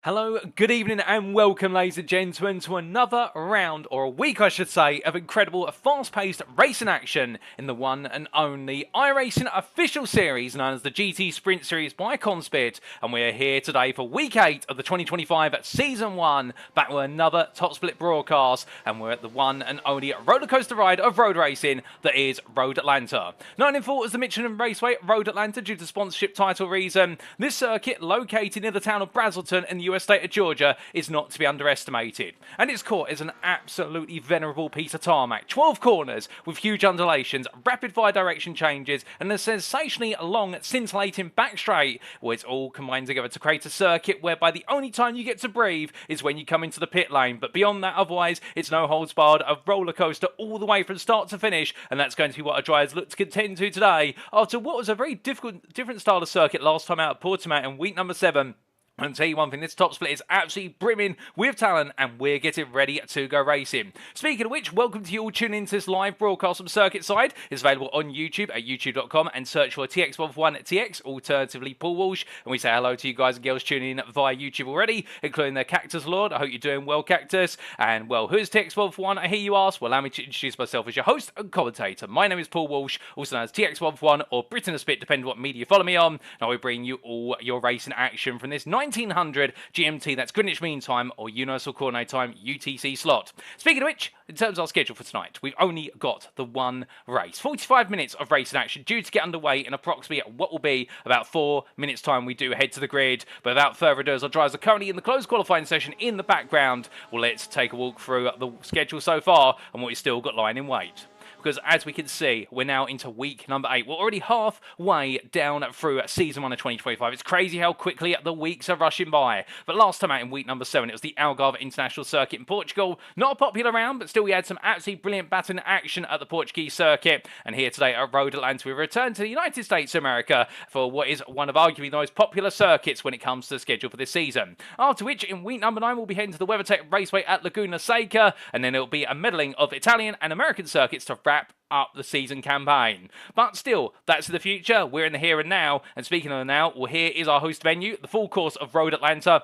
Hello, good evening, and welcome, ladies and gentlemen, to another round, or a week, I should say, of incredible, fast-paced racing action in the one and only iRacing official series known as the GTE Sprint Series by CONSPIT. And we're here today for Week 8 of the 2025 Season 1, back with another top split broadcast, and we're at the one and only rollercoaster ride of road racing that is Road Atlanta. Not in fault as the Michelin Raceway Road Atlanta due to sponsorship title reason. This circuit, located near the town of Brazelton in the US state of Georgia, is not to be underestimated. And its core is an absolutely venerable piece of tarmac. 12 corners with huge undulations, rapid fire direction changes, and a sensationally long, scintillating back straight, where it's all combined together to create a circuit whereby the only time you get to breathe is when you come into the pit lane. But beyond that, otherwise, it's no holds barred, a roller coaster all the way from start to finish, and that's going to be what our drivers look to contend to today after what was a very different style of circuit last time out at Portimao in week number 7. I'll tell you one thing, this top split is absolutely brimming with talent, and we're getting ready to go racing. Speaking of which, welcome to you all tuning into this live broadcast from Circuit Side. It's available on YouTube at youtube.com and search for TX11TX, alternatively Paul Walsh. And we say hello to you guys and girls tuning in via YouTube already, including the Cactus Lord. I hope you're doing well, Cactus. And well, who's TX11? I hear you ask. Well, allow me to introduce myself as your host and commentator. My name is Paul Walsh, also known as TX11 or Britain a Spit, depending on what media you follow me on. And I'll be bringing you all your racing action from this 1900 GMT, that's Greenwich Mean Time, or Universal Coordinate Time, UTC slot. Speaking of which, in terms of our schedule for tonight, we've only got the one race. 45 minutes of racing action due to get underway in approximately what will be about 4 minutes' time. We do head to the grid, but without further ado, as our drivers are currently in the closed qualifying session in the background, well, let's take a walk through the schedule so far and what we've still got lying in wait. Because as we can see, we're now into week number 8. We're already halfway down through season 1 of 2025. It's crazy how quickly the weeks are rushing by. But last time out in week number 7, it was the Algarve International Circuit in Portugal. Not a popular round, but still we had some absolutely brilliant battling action at the Portuguese circuit. And here today at Road Atlanta, we return to the United States of America for what is one of arguably the most popular circuits when it comes to the schedule for this season. After which, in week number 9, we'll be heading to the WeatherTech Raceway at Laguna Seca. And then it'll be a meddling of Italian and American circuits to wrap up the season campaign. But still, that's the future. We're in the here and now. And speaking of the now, well, here is our host venue, the full course of Road Atlanta,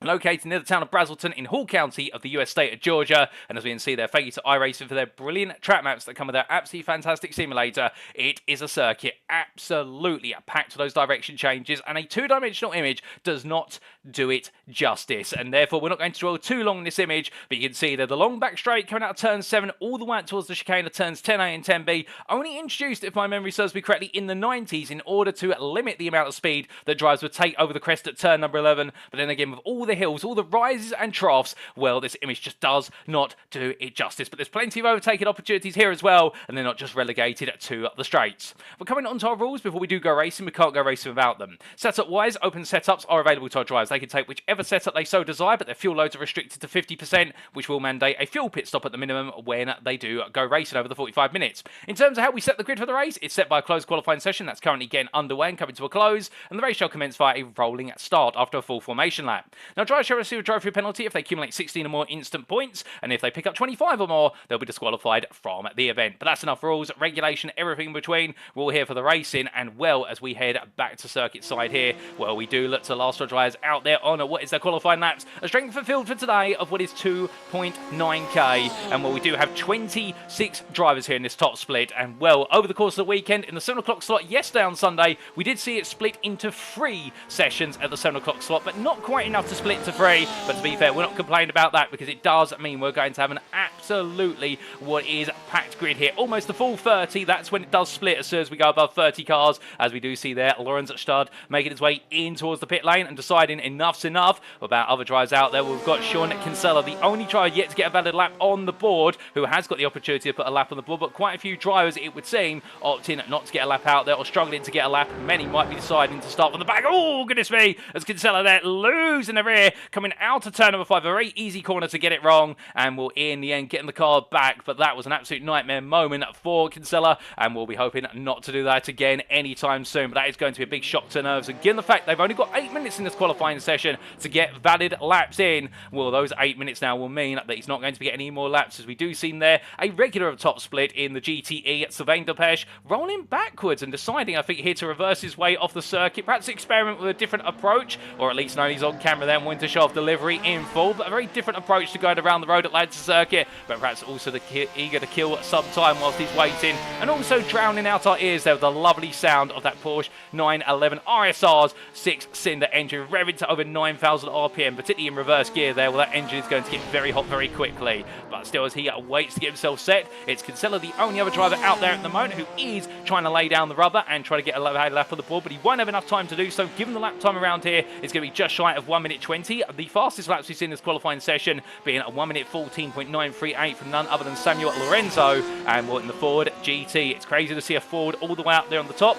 located near the town of Brazelton in Hall County of the US state of Georgia. And as we can see there, thank you to iRacing for their brilliant track maps that come with their absolutely fantastic simulator. It is a circuit absolutely packed with those direction changes, and a two-dimensional image does not do it justice. And therefore, we're not going to dwell too long in this image, but you can see there the long back straight coming out of turn 7 all the way out towards the chicane of turns 10A and 10B, only introduced, if my memory serves me correctly, in the 90s in order to limit the amount of speed that drivers would take over the crest at turn number 11. But then again, with all the hills, all the rises and troughs, well, this image just does not do it justice. But there's plenty of overtaking opportunities here as well, and they're not just relegated to the straights. But coming on to our rules, before we do go racing, we can't go racing without them. Setup-wise, open setups are available to our drivers. They can take whichever setup they so desire, but their fuel loads are restricted to 50%, which will mandate a fuel pit stop at the minimum when they do go racing over the 45 minutes. In terms of how we set the grid for the race, it's set by a closed qualifying session that's currently getting underway and coming to a close, and the race shall commence via a rolling start after a full formation lap. Now, drivers shall receive a drive-through penalty if they accumulate 16 or more instant points, and if they pick up 25 or more, they'll be disqualified from the event. But that's enough rules, regulation, everything in between. We're all here for the racing, and well, as we head back to circuit side here, well, we do look to the last our drivers out there on what is their qualifying laps. A strength for field for today of what is 2.9k, and well, we do have 26 drivers here in this top split, and well, over the course of the weekend, in the 7 o'clock slot yesterday on Sunday, we did see it split into 3 sessions at the 7 o'clock slot, but not quite enough to split into 3. But to be fair, we're not complaining about that, because it does mean we're going to have an absolutely what is packed grid here. Almost the full 30. That's when it does split as soon as we go above 30 cars, as we do see there Lorenz Stad making his way in towards the pit lane and deciding enough's enough about other drivers out there. We've got Sean Kinsella, the only driver yet to get a valid lap on the board, who has got the opportunity to put a lap on the board, but quite a few drivers, it would seem, opting not to get a lap out there or struggling to get a lap. Many might be deciding to start from the back. Oh, goodness me, as Kinsella there losing the rear, coming out of turn number 5, a very easy corner to get it wrong, and will in the end getting the car back. But that was an absolute nightmare moment for Kinsella, and we'll be hoping not to do that again anytime soon. But that is going to be a big shock to nerves, and given the fact they've only got 8 minutes in this qualifying session to get valid laps in, well, those 8 minutes now will mean that he's not going to be getting any more laps, as we do see there a regular of top split in the GTE, Sylvain Depeche, rolling backwards and deciding, I think, here to reverse his way off the circuit, perhaps experiment with a different approach, or at least know he's on camera there, and wanting to show off delivery in full, but a very different approach to going around the road at Atlanta Circuit, but perhaps also eager to kill some time whilst he's waiting, and also drowning out our ears there with the lovely sound of that Porsche 911 RSR's 6-cylinder engine revving to over 9,000 RPM, particularly in reverse gear there. Well, that engine is going to get very hot very quickly, but still as he waits to get himself set, it's Kinsella, the only other driver out there at the moment, who is trying to lay down the rubber and try to get a lap on the board, but he won't have enough time to do so. Given the lap time around here, it's going to be just shy of 1 minute 20. The fastest laps we've seen in this qualifying session being a 1 minute 14.938 from none other than Samuel Lorenzo, and in the Ford GT. It's crazy to see a Ford all the way up there on the top.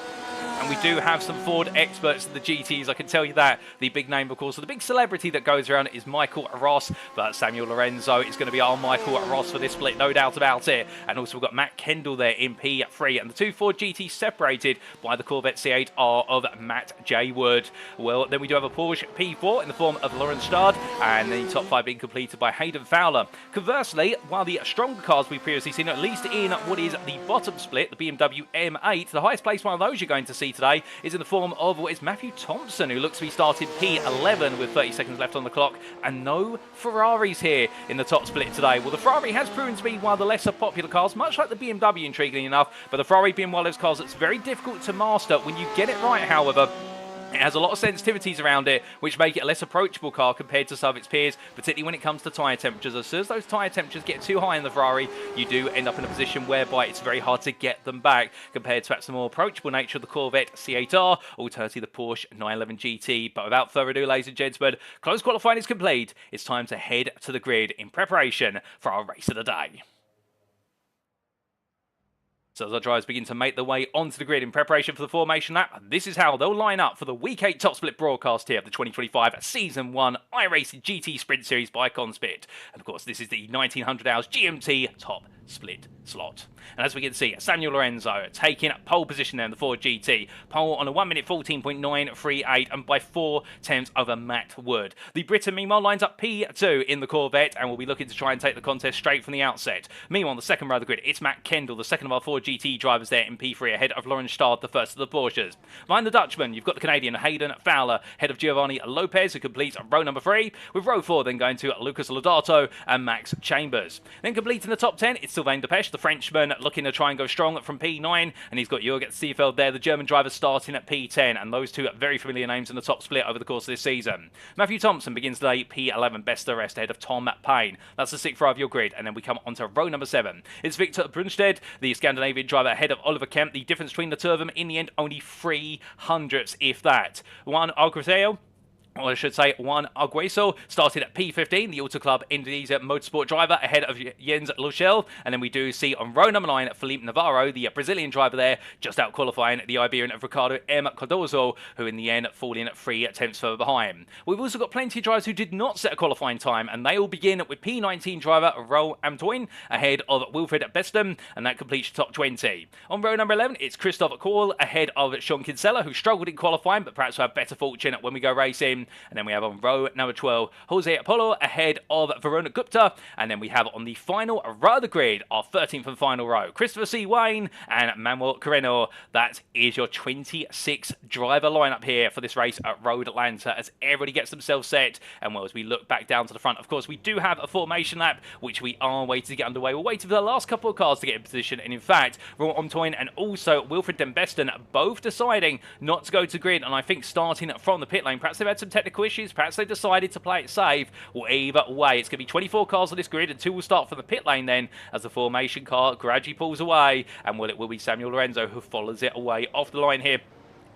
And we do have some Ford experts in the GTs, I can tell you that. The big name, of course, so the big celebrity that goes around is Michael Ross, but Samuel Lorenzo is going to be our Michael Ross for this split, no doubt about it. And also we've got Matt Kendall there in P3, and the two Ford GTs separated by the Corvette C8R of Matt J. Wood. Well, then we do have a Porsche P4 in the form of Lauren Stard, and the top 5 being completed by Hayden Fowler. Conversely, while the stronger cars we've previously seen, at least in what is the bottom split, the BMW M8, the highest placed one of those you're going to see today is in the form of what is Matthew Thompson, who looks to be started P11 with 30 seconds left on the clock, and no Ferraris here in the top split today. Well, the Ferrari has proven to be one of the lesser popular cars, much like the BMW, intriguingly enough, but the Ferrari being one of those cars that's very difficult to master. When you get it right, however, it has a lot of sensitivities around it, which make it a less approachable car compared to some of its peers, particularly when it comes to tyre temperatures. As soon as those tyre temperatures get too high in the Ferrari, you do end up in a position whereby it's very hard to get them back, compared to perhaps the more approachable nature of the Corvette C8R, alternatively the Porsche 911 GT. But without further ado, ladies and gentlemen, close qualifying is complete. It's time to head to the grid in preparation for our race of the day. So as our drivers begin to make their way onto the grid in preparation for the formation lap, this is how they'll line up for the Week 8 Top Split broadcast here of the 2025 Season 1 iRacing GTE Sprint Series by CONSPIT. And of course, this is the 1900 hours GMT Top Split slot. And as we can see, Samuel Lorenzo taking pole position there in the Ford GT. Pole on a 1 minute 14.938 and by 4/10 over Matt Wood. The Briton, meanwhile, lines up P2 in the Corvette and will be looking to try and take the contest straight from the outset. Meanwhile, on the second row of the grid, it's Matt Kendall, the second of our Ford GT drivers there in P3, ahead of Lauren Stard, the first of the Porsches. Behind the Dutchman, you've got the Canadian Hayden Fowler, ahead of Giovanni Lopez, who completes row number 3, with row 4 then going to Lucas Lodato and Max Chambers. Then completing the top 10, it's Sylvain Depeche, the Frenchman, looking to try and go strong from P9, and he's got Jürgen Seefeld there, the German driver, starting at P10, and those two very familiar names in the top split over the course of this season. Matthew Thompson begins today P11, best of the rest, ahead of Tom Payne. That's the 6th row of your grid, and then we come onto row number 7. It's Victor Brunstedt, the Scandinavian driver, ahead of Oliver Kemp. The difference between the two of them, in the end, only 300ths, if that. Juan Alcruteo, or I should say Juan Argueso, started at P15, the Auto Club Indonesia Motorsport driver, ahead of Jens Luschel. And then we do see on row number 9, Felipe Navarro, the Brazilian driver there, just out qualifying the Iberian of Ricardo M. Cardozo, who in the end fall in 3/10 further behind. We've also got plenty of drivers who did not set a qualifying time, and they all begin with P19 driver Ro Amtoin, ahead of Wilfred Beston, and that completes top 20. On row number 11, it's Christoph Kohl, ahead of Sean Kinsella, who struggled in qualifying, but perhaps will have better fortune when we go racing. And then we have on row number 12, Jose Apollo, ahead of Verona Gupta. And then we have on the final row of the grid, our 13th and final row, Christopher C. Wayne and Manuel Carreno. That is your 26 driver lineup here for this race at Road Atlanta, as everybody gets themselves set. And well, as we look back down to the front, of course, we do have a formation lap, which we are waiting to get underway. We're waiting for the last couple of cars to get in position. And in fact, Ron Omtoin and also Wilfred Dembeston both deciding not to go to grid. And I think starting from the pit lane, perhaps they've had some technical issues. Perhaps they decided to play it safe. Well, either way, it's going to be 24 cars on this grid, and 2 will start from the pit lane then as the formation car gradually pulls away. And well, it will be Samuel Lorenzo who follows it away off the line here.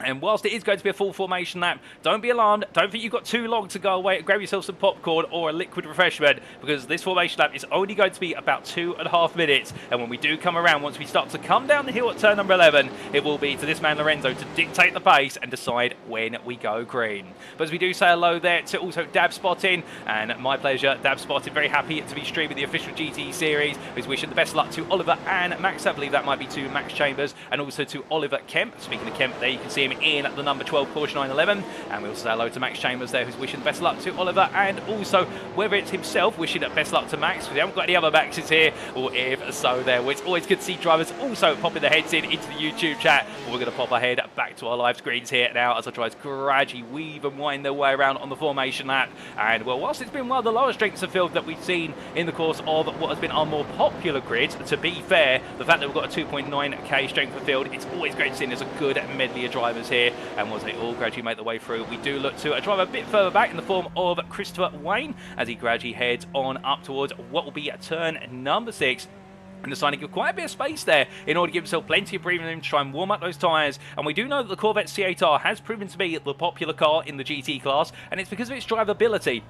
And whilst it is going to be a full formation lap, don't be alarmed. Don't think you've got too long to go away. Grab yourself some popcorn or a liquid refreshment, because this formation lap is only going to be about 2.5 minutes. And when we do come around, once we start to come down the hill at turn number 11, it will be to this man Lorenzo to dictate the pace and decide when we go green. But as we do say hello there to also Dab Spotting, and my pleasure, Dab Spotting, very happy to be streaming the official GTE series. He's wishing the best luck to Oliver and Max. I believe that might be to Max Chambers, and also to Oliver Kemp. Speaking of Kemp, there you can see him team in the number 12 Porsche 911. And we also say hello to Max Chambers there, who's wishing best luck to Oliver, and also whether it's himself wishing best luck to Max, because we haven't got any other Maxes here, or if so there. Well, it's always good to see drivers also popping their heads into the YouTube chat. But we're going to pop our head back to our live screens here now as our drivers gradually weave and wind their way around on the formation lap. And well, whilst it's been one of the lower strengths of field that we've seen in the course of what has been our more popular grid, to be fair, the fact that we've got a 2.9k strength of field, it's always great to see there's a good medley of drivers here. And once they all gradually make their way through, we do look to a driver a bit further back in the form of Christopher Wayne as he gradually heads on up towards what will be turn number 6. And deciding to give quite a bit of space there in order to give himself plenty of breathing room to try and warm up those tyres. And we do know that the Corvette C8R has proven to be the popular car in the GT class, and it's because of its drivability.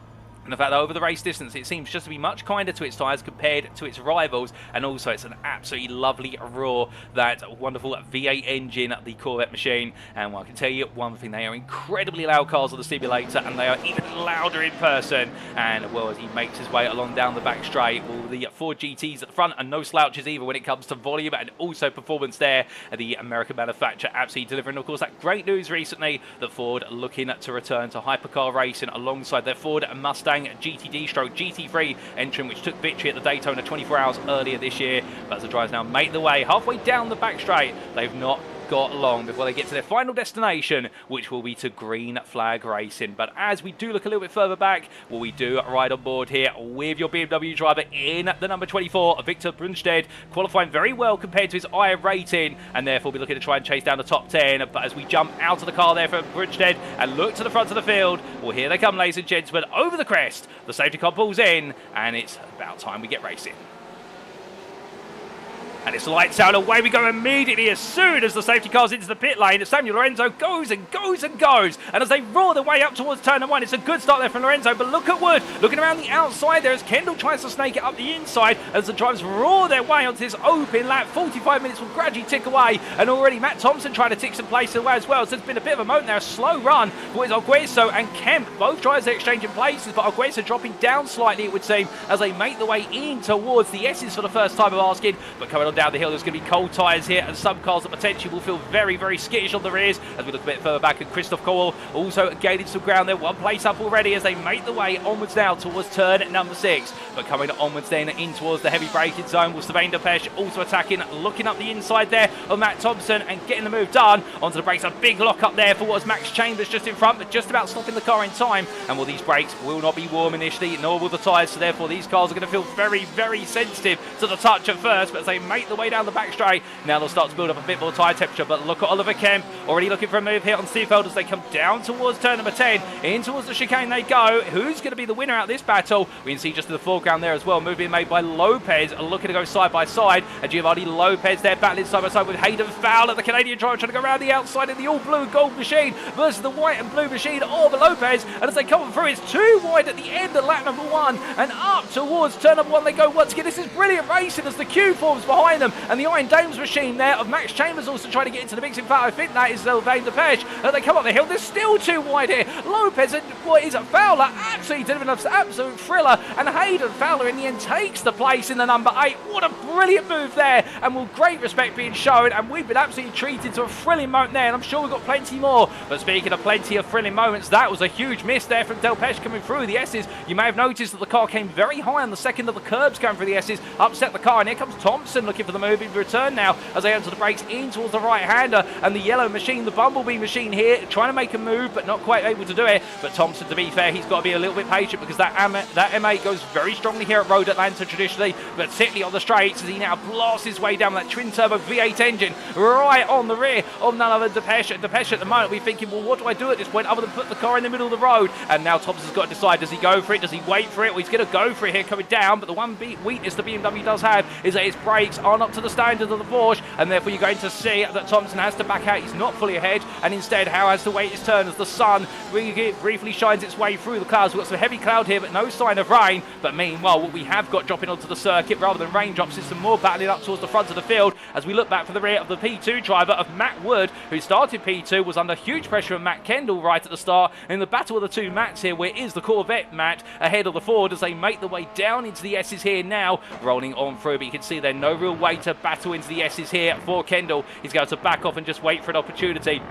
And the fact that over the race distance, it seems just to be much kinder to its tyres compared to its rivals. And also, it's an absolutely lovely roar, that wonderful V8 engine, the Corvette machine. And well, I can tell you one thing, they are incredibly loud cars on the simulator, and they are even louder in person. And well, as he makes his way along down the back straight, well, the Ford GTs at the front are no slouches either when it comes to volume and also performance there. The American manufacturer absolutely delivering. Of course, that great news recently that Ford are looking to return to hypercar racing alongside their Ford Mustang GT3 entrant, which took victory at the Daytona 24 hours earlier this year. But as the drivers now make their way halfway down the back straight, they've not got long before they get to their final destination, which will be to green flag racing. But as we do look a little bit further back, well, we do ride on board here with your BMW driver in the number 24, Victor Brunstedt, qualifying very well compared to his iRacing, and therefore be looking to try and chase down the top 10. But as we jump out of the car there for Brunstedt and look to the front of the field, well, here they come, ladies and gentlemen, over the crest. The safety car pulls in, and it's about time we get racing. And it's lights out, away we go immediately as soon as the safety car's into the pit lane. Samuel Lorenzo goes and goes and goes. And as they roar their way up towards turn number 1, it's a good start there from Lorenzo. But look at Wood looking around the outside there as Kendall tries to snake it up the inside as the drivers roar their way onto this open lap. 45 minutes will gradually tick away. And already Matt Thompson trying to tick some places away as well. So there's been a bit of a moment there, a slow run for Argueso and Kemp. Both drivers are exchanging places, but Argueso dropping down slightly, it would seem, as they make their way in towards the S's for the first time of asking. But coming on down the hill, there's going to be cold tyres here, and some cars that potentially will feel very, very skittish on the rears. As we look a bit further back, and Christoph Cole also gaining some ground there, one place up already as they make the way onwards now towards turn number 6. But coming onwards then in towards the heavy braking zone, will Sylvain Depeche also attacking, looking up the inside there of Matt Thompson and getting the move done. Onto the brakes, a big lock up there for what was Max Chambers just in front, but just about stopping the car in time. And well, these brakes will not be warm initially, nor will the tyres, so therefore these cars are going to feel very, very sensitive to the touch at first. But as they make the way down the back straight, now they'll start to build up a bit more tyre temperature. But look at Oliver Kemp already looking for a move here on Seefeld as they come down towards turn number 10. In towards the chicane they go. Who's going to be the winner out of this battle? We can see just in the foreground there as well, move being made by Lopez, looking to go side by side. And Giovanni Lopez there battling side by side with Hayden Fowler, the Canadian driver, trying to go around the outside in the all blue gold machine versus the white and blue machine of Lopez. And as they come through, it's too wide at the end of lap number 1, and up towards turn number 1 they go once again. This is brilliant racing as the queue forms behind them, and the Iron Dames machine there of Max Chambers also trying to get into the mix. In fact, I think that is Sylvain Depeche. As they come up the hill, they're still too wide here. Lopez and what is it, Fowler absolutely delivering an absolute thriller, and Hayden Fowler in the end takes the place in the number 8. What a brilliant move there, and with great respect being shown, and we've been absolutely treated to a thrilling moment there, and I'm sure we've got plenty more. But speaking of plenty of thrilling moments, that was a huge miss there from Delpeche coming through the S's. You may have noticed that the car came very high on the second of the curbs going through the S's, upset the car, and here comes Thompson looking for the move in return now as they enter the brakes in towards the right-hander, and the yellow machine, the Bumblebee machine here, trying to make a move but not quite able to do it. But Thompson, to be fair, he's got to be a little bit patient because that M8 goes very strongly here at Road Atlanta traditionally, but particularly on the straights as he now blasts his way down that twin-turbo V8 engine right on the rear of none other than Depeche. Depeche at the moment, we're thinking, well, what do I do at this point other than put the car in the middle of the road? And now Thompson's got to decide, does he go for it? Does he wait for it? Well, he's going to go for it here coming down, but the one weakness the BMW does have is that its brakes are not to the standard of the Porsche, and therefore you're going to see that Thompson has to back out. He's not fully ahead, and instead Howe has to wait his turn as the sun briefly shines its way through the clouds. We've got some heavy cloud here, but no sign of rain. But meanwhile, what we have got dropping onto the circuit rather than raindrops is some more battling up towards the front of the field as we look back for the rear of the P2 driver of Matt Wood, who started P2, was under huge pressure of Matt Kendall right at the start. In the battle of the two Matts here, where is the Corvette Matt ahead of the Ford as they make their way down into the S's here now, rolling on through. But you can see there's no real way to battle into the S's here for Kendall. He's going to back off and just wait for an opportunity.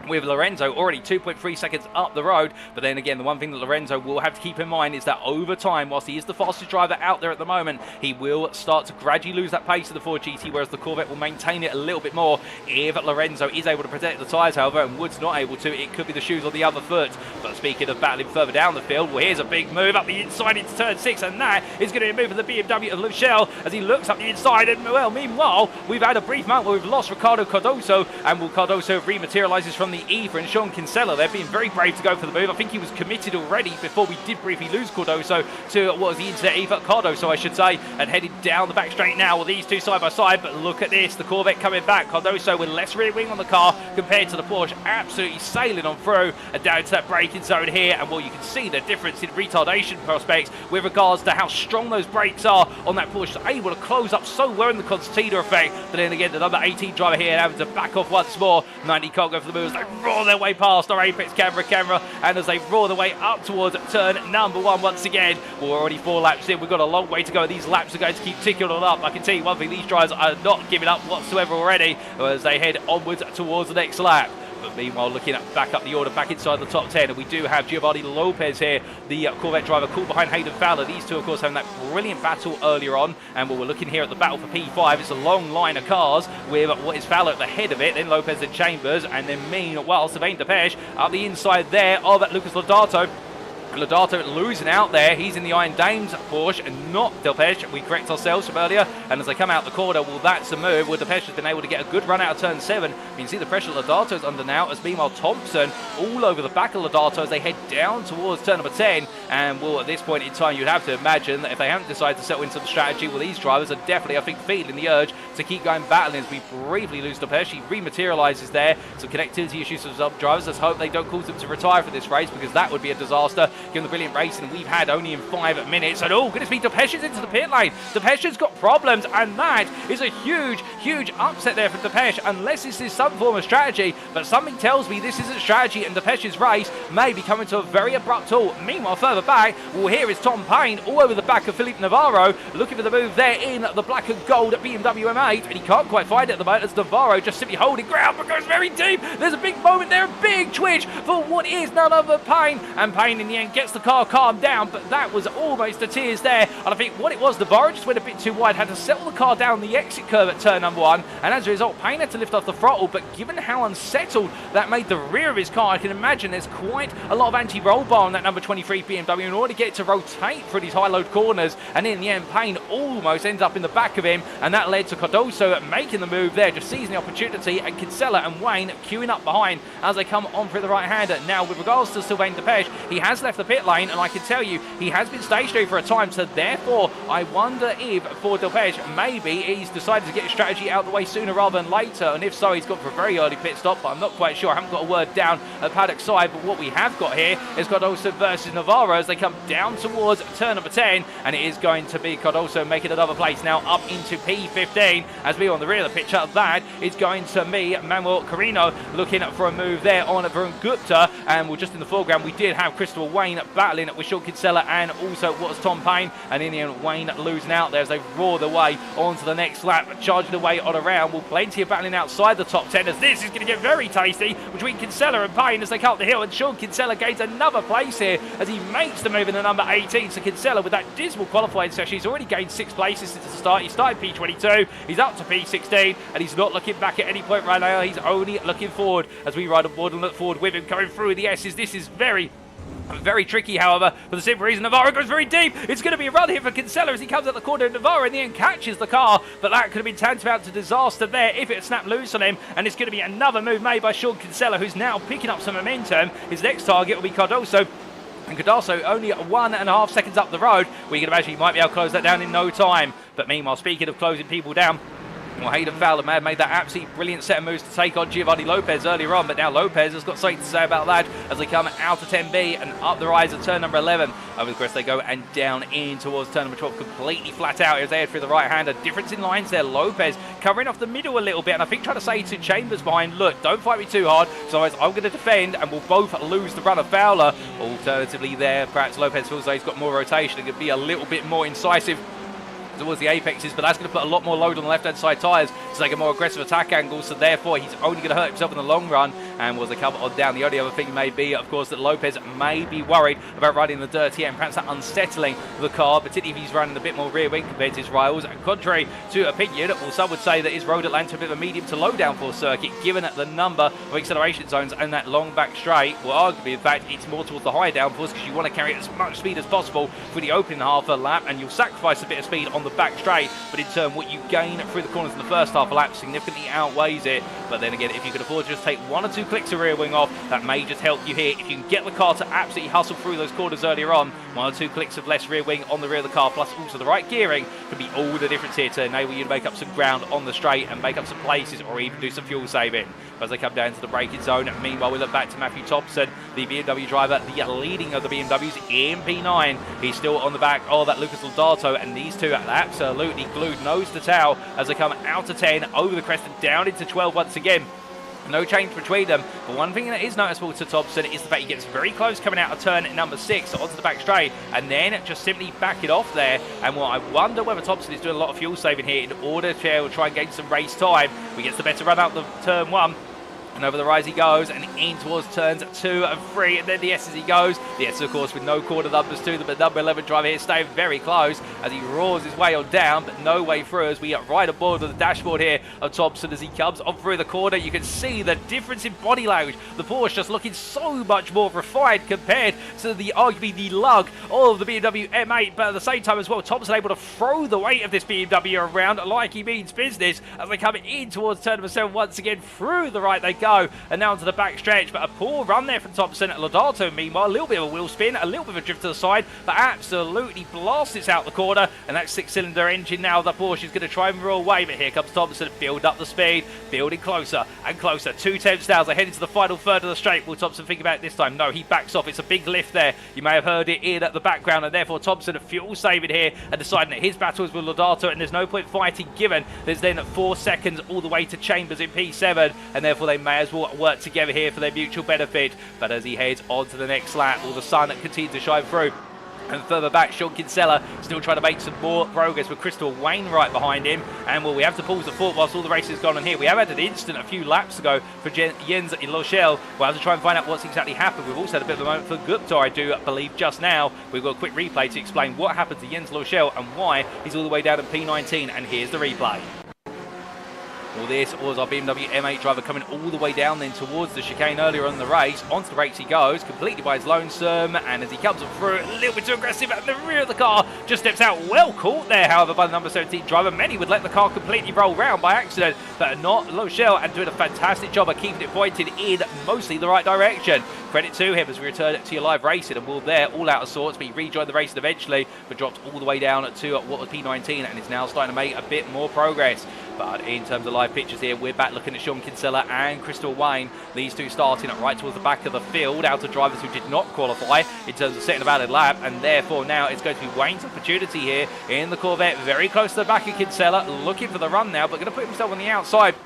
with Lorenzo already 2.3 seconds up the road. But then again, the one thing that Lorenzo will have to keep in mind is that over time, whilst he is the fastest driver out there at the moment, he will start to gradually lose that pace to the Ford GT, whereas the Corvette will maintain it a little bit more. If Lorenzo is able to protect the tyres, however, and Wood's not able to, it could be the shoes on the other foot. But speaking of battling further down the field, well, here's a big move up the inside into turn 6, and that is going to be a move for the BMW of Luchel as he looks up the inside. And well, meanwhile, we've had a brief moment where we've lost Ricardo Cardoso, and will Cardoso rematerializes from the ether, and Sean Kinsella, they're being very brave to go for the move. I think he was committed already before we did briefly lose Cardoso to what was the internet ether, Cardoso I should say, and headed down the back straight now with these two side by side. But look at this, the Corvette coming back, Cardoso with less rear wing on the car compared to the Porsche, absolutely sailing on through and down to that braking zone here. And well, you can see the difference in retardation prospects with regards to how strong those brakes are on that Porsche, able to close up so well in the Constita effect. But then again, the number 18 driver here having to back off once more. 90 can't go for the move as they roar their way past our apex camera, and as they roar their way up towards turn number 1 once again. We're already 4 laps in, we've got a long way to go. These laps are going to keep ticking on up. I can tell you one thing, these drivers are not giving up whatsoever already as they head onwards towards the next lap. But meanwhile, looking at back up the order, back inside the top 10, and we do have Giovanni Lopez here, the Corvette driver, caught behind Hayden Fowler. These two, of course, having that brilliant battle earlier on. And we're looking here at the battle for P5. It's a long line of cars with what is Fowler at the head of it, then Lopez and Chambers, and then meanwhile, Sylvain Depech up the inside there of Lucas Lodato. Lodato losing out there. He's in the Iron Dames Porsche and not Delpech. We correct ourselves from earlier. And as they come out the corner, well, that's a move where Delpech has been able to get a good run out of turn 7. You can see the pressure Lodato's under now, as meanwhile Thompson all over the back of Lodato as they head down towards turn number 10. And well, at this point in time, you'd have to imagine that if they haven't decided to settle into the strategy, well, these drivers are definitely, I think, feeling the urge to keep going battling. As we briefly lose Delpech, he rematerializes there. Some connectivity issues for some drivers. Let's hope they don't cause them to retire for this race, because that would be a disaster given the brilliant racing we've had only in 5 minutes. And oh goodness me, Delpech is into the pit lane. Delpech has got problems, and that is a huge upset there for Delpech, unless this is some form of strategy. But something tells me this isn't strategy, and Delpech's race may be coming to a very abrupt halt. Meanwhile, further back, well, here is Tom Payne all over the back of Felipe Navarro, looking for the move there in the black and gold BMW M8, and he can't quite find it at the moment as Navarro just simply holding ground but goes very deep. There's a big moment there, a big twitch for what is none other than Payne, and Payne in the end gets the car calmed down, but that was almost the tears there. And I think what it was, Navarro just went a bit too wide, had to settle the car down the exit curve at turn number 1, and as a result, Payne had to lift off the throttle. But given how unsettled that made the rear of his car, I can imagine there's quite a lot of anti-roll bar on that number 23 BMW in order to get it to rotate through these high-load corners. And in the end, Payne almost ends up in the back of him, and that led to Cardoso making the move there, just seizing the opportunity, and Kinsella and Wayne queuing up behind as they come on for the right-hander. Now, with regards to Sylvain Depech, he has left the pit lane, and I can tell you, he has been stationary for a time, so therefore, I wonder if for Delpech, maybe he's decided to get his strategy out of the way sooner rather than later, and if so, he's gone for a very early pit stop, but I'm not quite sure. I haven't got a word down at paddock side, but what we have got here is Cardoso versus Navarro as they come down towards turn number 10, and it is going to be Cardoso making another place now up into P15, as we are on the rear of the picture. That is going to be Manuel Carino looking for a move there on Varun Gupta, and we're just in the foreground. We did have Christopher Wayne battling with Sean Kinsella and also what was Tom Payne, and in the end, Wayne losing out there as they roar their way onto the next lap, charging away on a round. Well, plenty of battling outside the top 10 as this is going to get very tasty between Kinsella and Payne as they come up the hill, and Sean Kinsella gains another place here as he makes the move in the number 18. So Kinsella, with that dismal qualifying session, he's already gained 6 places since the start. He started P22, he's up to P16, and he's not looking back at any point right now. He's only looking forward as we ride aboard and look forward with him coming through the S's. This is very tricky, however, for the simple reason Navarro goes very deep. It's going to be a run here for Kinsella as he comes out the corner. Navarro in the end catches the car, but that could have been tantamount to disaster there if it had snapped loose on him. And it's going to be another move made by Sean Kinsella, who's now picking up some momentum. His next target will be Cardoso. And Cardoso only 1.5 seconds up the road. We can imagine he might be able to close that down in no time. But meanwhile, speaking of closing people down, well, Hayden Fowler may have made that absolutely brilliant set of moves to take on Giovanni Lopez earlier on, but now Lopez has got something to say about that as they come out of 10B and up the rise of turn number 11. Over the crest they go and down in towards turn number 12, completely flat out as they head through the right-hander. Difference in lines there. Lopez covering off the middle a little bit, and I think trying to say to Chambers behind, look, don't fight me too hard, so I'm going to defend, and we'll both lose the run of Fowler. Alternatively there, perhaps Lopez feels like he's got more rotation and could be a little bit more incisive towards the apexes, but that's going to put a lot more load on the left-hand side tyres to take a more aggressive attack angle, so therefore he's only going to hurt himself in the long run. and was a couple on down. The only other thing may be, of course, that Lopez may be worried about riding the dirty and perhaps that unsettling the car, particularly if he's running a bit more rear wing compared to his rivals. And contrary to opinion, well, some would say that his Road Atlanta a bit of a medium to low downforce circuit, given the number of acceleration zones and that long back straight. Well, arguably, in fact, it's more towards the higher downforce because you want to carry as much speed as possible for the opening half a lap, and you'll sacrifice a bit of speed on the back straight, but in turn, what you gain through the corners in the first half a lap significantly outweighs it. But then again, if you could afford to just take 1 or 2 clicks of rear wing off, that may just help you here. If you can get the car to absolutely hustle through those corners earlier on, 1 or 2 clicks of less rear wing on the rear of the car, plus also the right gearing, can be all the difference here to enable you to make up some ground on the straight and make up some places, or even do some fuel saving. As they come down to the braking zone, meanwhile, we look back to Matthew Thompson, the BMW driver, the leading of the BMWs in P9. He's still on the back of that Lucas Laudato, and these two are absolutely glued nose to tail as they come out of 10, over the crest and down into 12 once again. No change between them, but one thing that is noticeable to Thompson is the fact he gets very close coming out of turn number 6 onto the back straight, and then just simply back it off there. And well, I wonder whether Thompson is doing a lot of fuel saving here in order to try and gain some race time. He gets the better run out the turn 1. And over the rise he goes, and in towards turns 2 and 3, and then the S as he goes. The S, of course, with no corner numbers to them, but number 11 driver here staying very close as he roars his way on down, but no way through as we get right aboard of the dashboard here of Thompson as he comes on through the corner. You can see the difference in body language. The Porsche just looking so much more refined compared to the arguably the lug of the BMW M8, but at the same time as well, Thompson able to throw the weight of this BMW around like he means business as they come in towards turn number 7 once again. Through the right they go, and now onto the back stretch, but a poor run there from Thompson. Laudato, meanwhile, a little bit of a wheel spin, a little bit of a drift to the side, but absolutely blasts it out the corner, and that 6-cylinder engine now, the Porsche is going to try and roll away, but here comes Thompson, build up the speed, building closer and closer. 2 tenths now as they head into the final third of the straight. Will Thompson think about it this time? No, he backs off. It's a big lift there. You may have heard it in the background, and therefore Thompson fuel saving here and deciding that his battle is with Laudato, and there's no point fighting given there's then 4 seconds all the way to Chambers in P7, and therefore they may as well work together here for their mutual benefit. But as he heads on to the next lap, all the sun continues to shine through. And further back, Sean Kinsella still trying to make some more progress with Crystal Wayne right behind him. And well, we have to pause the thought whilst all the race has gone on here. We have had an incident a few laps ago for Jens in Lochelle. We'll have to try and find out what's exactly happened. We've also had a bit of a moment for Gupta, I do believe, just now. We've got a quick replay to explain what happened to Jens Lochelle and why he's all the way down in P19. And here's the replay. Well, this was our BMW M8 driver coming all the way down then towards the chicane earlier on in the race. Onto the brakes he goes, completely by his lonesome, and as he comes up through, a little bit too aggressive at the rear of the car, just steps out. Well caught there, however, by the number 17 driver. Many would let the car completely roll round by accident, but not Lochelle, and doing a fantastic job of keeping it pointed in mostly the right direction. Credit to him as we return to your live racing, and Will there, all out of sorts, but he rejoined the racing eventually, but dropped all the way down to what was P19, and is now starting to make a bit more progress. But in terms of live pictures here, we're back looking at Sean Kinsella and Crystal Wayne. These two starting right towards the back of the field, out of drivers who did not qualify in terms of setting a valid lap, and therefore now it's going to be Wayne's opportunity here in the Corvette, very close to the back of Kinsella, looking for the run now, but going to put himself on the outside.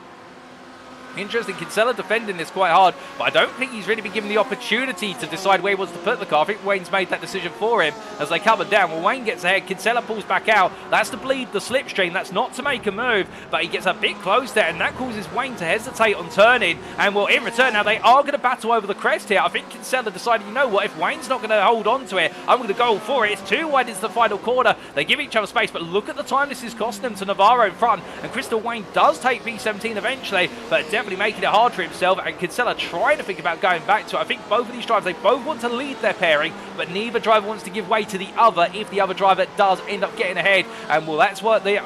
Interesting, Kinsella defending this quite hard, but I don't think he's really been given the opportunity to decide where he wants to put the car. I think Wayne's made that decision for him as they cover down. Well, Wayne gets ahead, Kinsella pulls back out. That's to bleed the slipstream, that's not to make a move, but he gets a bit close there, and that causes Wayne to hesitate on turning. And well, in return, now they are going to battle over the crest here. I think Kinsella decided, you know what, if Wayne's not going to hold on to it, I'm going to go for it. It's too wide into the final corner. They give each other space, but look at the time this is costing them to Navarro in front, and Crystal Wayne does take P17 eventually, but definitely making it hard for himself, and Kinsella trying to think about going back to it. I think both of these drivers, they both want to lead their pairing, but neither driver wants to give way to the other if the other driver does end up getting ahead. And well, that's what the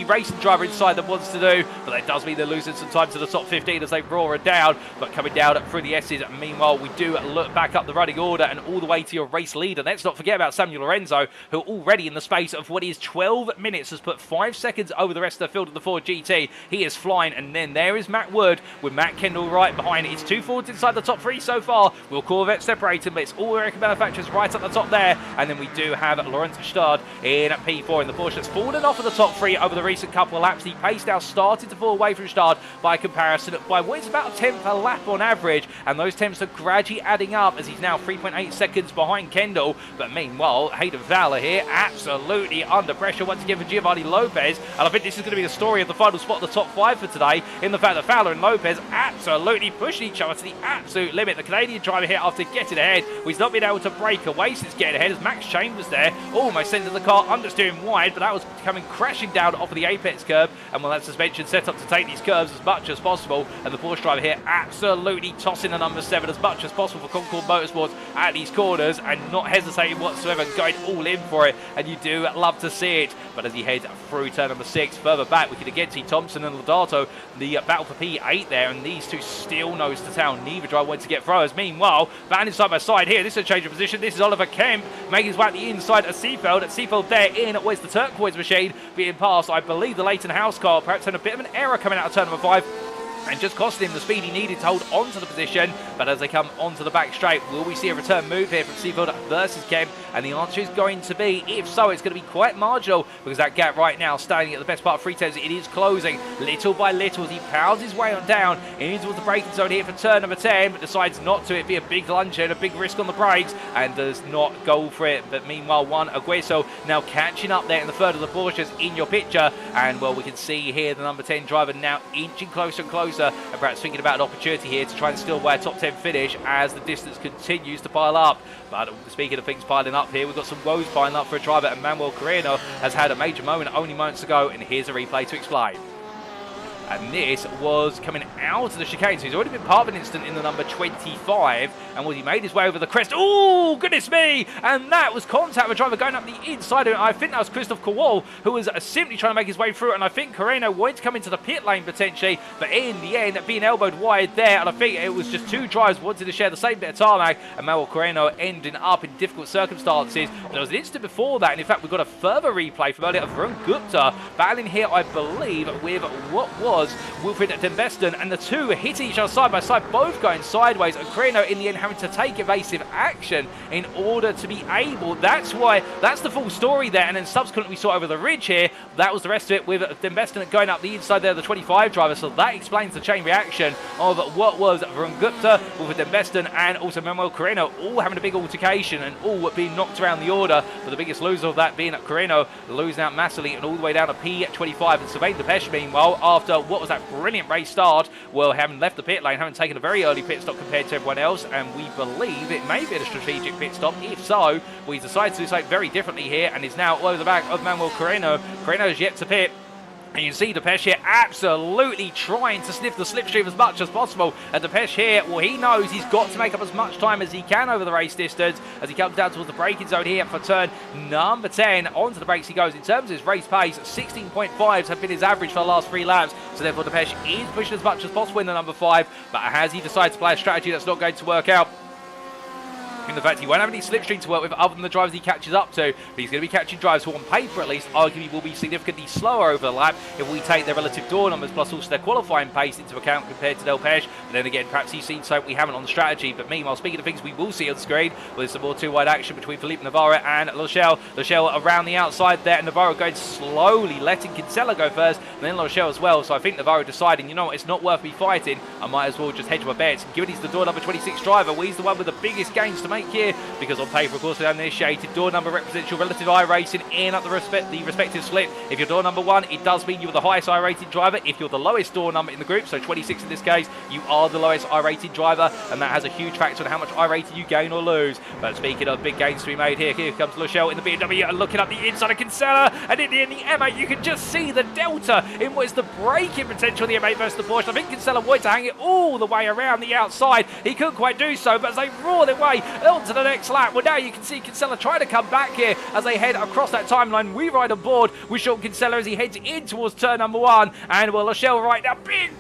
racing driver inside them wants to do, but that does mean they're losing some time to the top 15 as they roar it down. But coming down through the S's, meanwhile, we do look back up the running order and all the way to your race leader. Let's not forget about Samuel Lorenzo, who already in the space of what is 12 minutes has put 5 seconds over the rest of the field of the Ford GT. He is flying, and then there is Matt Wood with Matt Kendall right behind it. It's 2 Fords inside the top 3 so far. Will Corvette separate him, but it's all American manufacturers right at the top there. And then we do have Lawrence Stard in P4 in the Porsche that's fallen off of the top 3 over the recent couple of laps. The pace now started to fall away from Stard by comparison by what is about a tenth a lap on average, and those tenths are gradually adding up as he's now 3.8 seconds behind Kendall. But meanwhile, Hayden Fowler here absolutely under pressure once again for Giovanni Lopez, and I think this is going to be the story of the final spot of the top 5 for today, in the fact that Fowler and Lopez absolutely pushing each other to the absolute limit. The Canadian driver here, after getting ahead, he's not been able to break away since getting ahead, as Max Chambers there almost sending the car understeering wide, but that was coming crashing down off of the apex curve, and well, that suspension set up to take these curves as much as possible, and the Porsche driver here absolutely tossing the number 7 as much as possible for Concord Motorsports at these corners, and not hesitating whatsoever, going all in for it, and you do love to see it. But as he heads through turn number 6, further back, we can again see Thompson and Lodato, the battle for P8 there, and these two still nose to town. Neither driver wants to get throwers. Meanwhile, battling side by side here, this is a change of position. This is Oliver Kemp making his way at the inside of Seafeld. Seafeld there in, where's the turquoise machine being passed? I believe the Leighton House car, perhaps had a bit of an error coming out of turn number 5, and just costing him the speed he needed to hold onto the position. But as they come onto the back straight, will we see a return move here from Seafield versus Kemp? And the answer is going to be, if so, it's going to be quite marginal, because that gap right now, standing at the best part of 3/10, it is closing little by little as he powers his way on down in towards the braking zone here for turn number 10, but decides not to. It'd be a big lunge and a big risk on the brakes, and does not go for it. But meanwhile, Juan Agueso now catching up there in the third of the Porsches in your picture, and well, we can see here the number 10 driver now inching closer and closer, and perhaps thinking about an opportunity here to try and still wear a top 10 finish as the distance continues to pile up. But speaking of things piling up here, we've got some woes piling up for a driver, and Manuel Carreno has had a major moment only moments ago, and here's a replay to explain. And this was coming out of the chicane, so he's already been part of an incident in the number 25, and he made his way over the crest. Oh, goodness me! And that was contact with a driver going up the inside of it. I think that was Christoph Kowal, who was simply trying to make his way through, and I think Carreno wanted to come into the pit lane potentially, but in the end, being elbowed wide there, and I think it was just two drivers wanted to share the same bit of tarmac, and Manuel Carreno ending up in difficult circumstances. But there was an instant before that, and in fact, we've got a further replay from earlier of Varun Gupta battling here, I believe, with what was Wilfred Dembeston, and the two hit each other side by side, both going sideways, and Carreno in the end having to take evasive action in order to be able. That's the full story there, and then subsequently we saw over the ridge here, that was the rest of it, with Dembeston going up the inside there, the 25 driver, so that explains the chain reaction of what was Varun Gupta, Wilfred Dembeston, and also Manuel Carreno, all having a big altercation and all being knocked around the order, but the biggest loser of that being Carreno losing out massively and all the way down to P25, and Sylvain Depeche, meanwhile, after what was that brilliant race start, well, having left the pit lane, having taken a very early pit stop compared to everyone else, and we believe it may be a strategic pit stop. If so, well, he's decided to do something very differently here, and is now over the back of Manuel Carreno. Carreno is yet to pit. And you can see Depeche here absolutely trying to sniff the slipstream as much as possible. And Depeche here, well, he knows he's got to make up as much time as he can over the race distance as he comes down towards the braking zone here for turn number 10. Onto the brakes he goes. In terms of his race pace, 16.5s have been his average for the last 3 laps. So therefore, Depeche is pushing as much as possible in the number 5. But has he decided to play a strategy that's not going to work out? In the fact he won't have any slipstream to work with other than the drivers he catches up to, but he's going to be catching drivers who on paper at least arguably will be significantly slower over the lap if we take their relative door numbers plus also their qualifying pace into account compared to Delpeche. But then again, perhaps he's seen something we haven't on the strategy. But meanwhile, speaking of things we will see on screen, well, there's some more two-wide action between Felipe Navarro and Lochelle. Lochelle around the outside there, and Navarro going slowly, letting Kinsella go first, and then Lochelle as well. So I think Navarro deciding, you know what, it's not worth me fighting. I might as well just hedge my bets. Given he's the door number 26 driver, well, he's the one with the biggest gains to make here, because on paper, of course, with uninitiated, door number represents your relative iRacing in at the respective split. If you're door number 1, it does mean you're the highest I-rated driver. If you're the lowest door number in the group, so 26 in this case, you are the lowest I-rated driver, and that has a huge factor on how much I-rated you gain or lose. But speaking of big gains to be made here comes Lochelle in the BMW, and looking up the inside of Kinsella, and in the M8, you can just see the delta in what is the braking potential of the M8 versus the Porsche. I think Kinsella wanted to hang it all the way around the outside. He couldn't quite do so, but as they roar their way onto the next lap, well, now you can see Kinsella trying to come back here as they head across that timeline. We ride on board with Sean Kinsella as he heads in towards turn number 1. And well, Lochelle right now,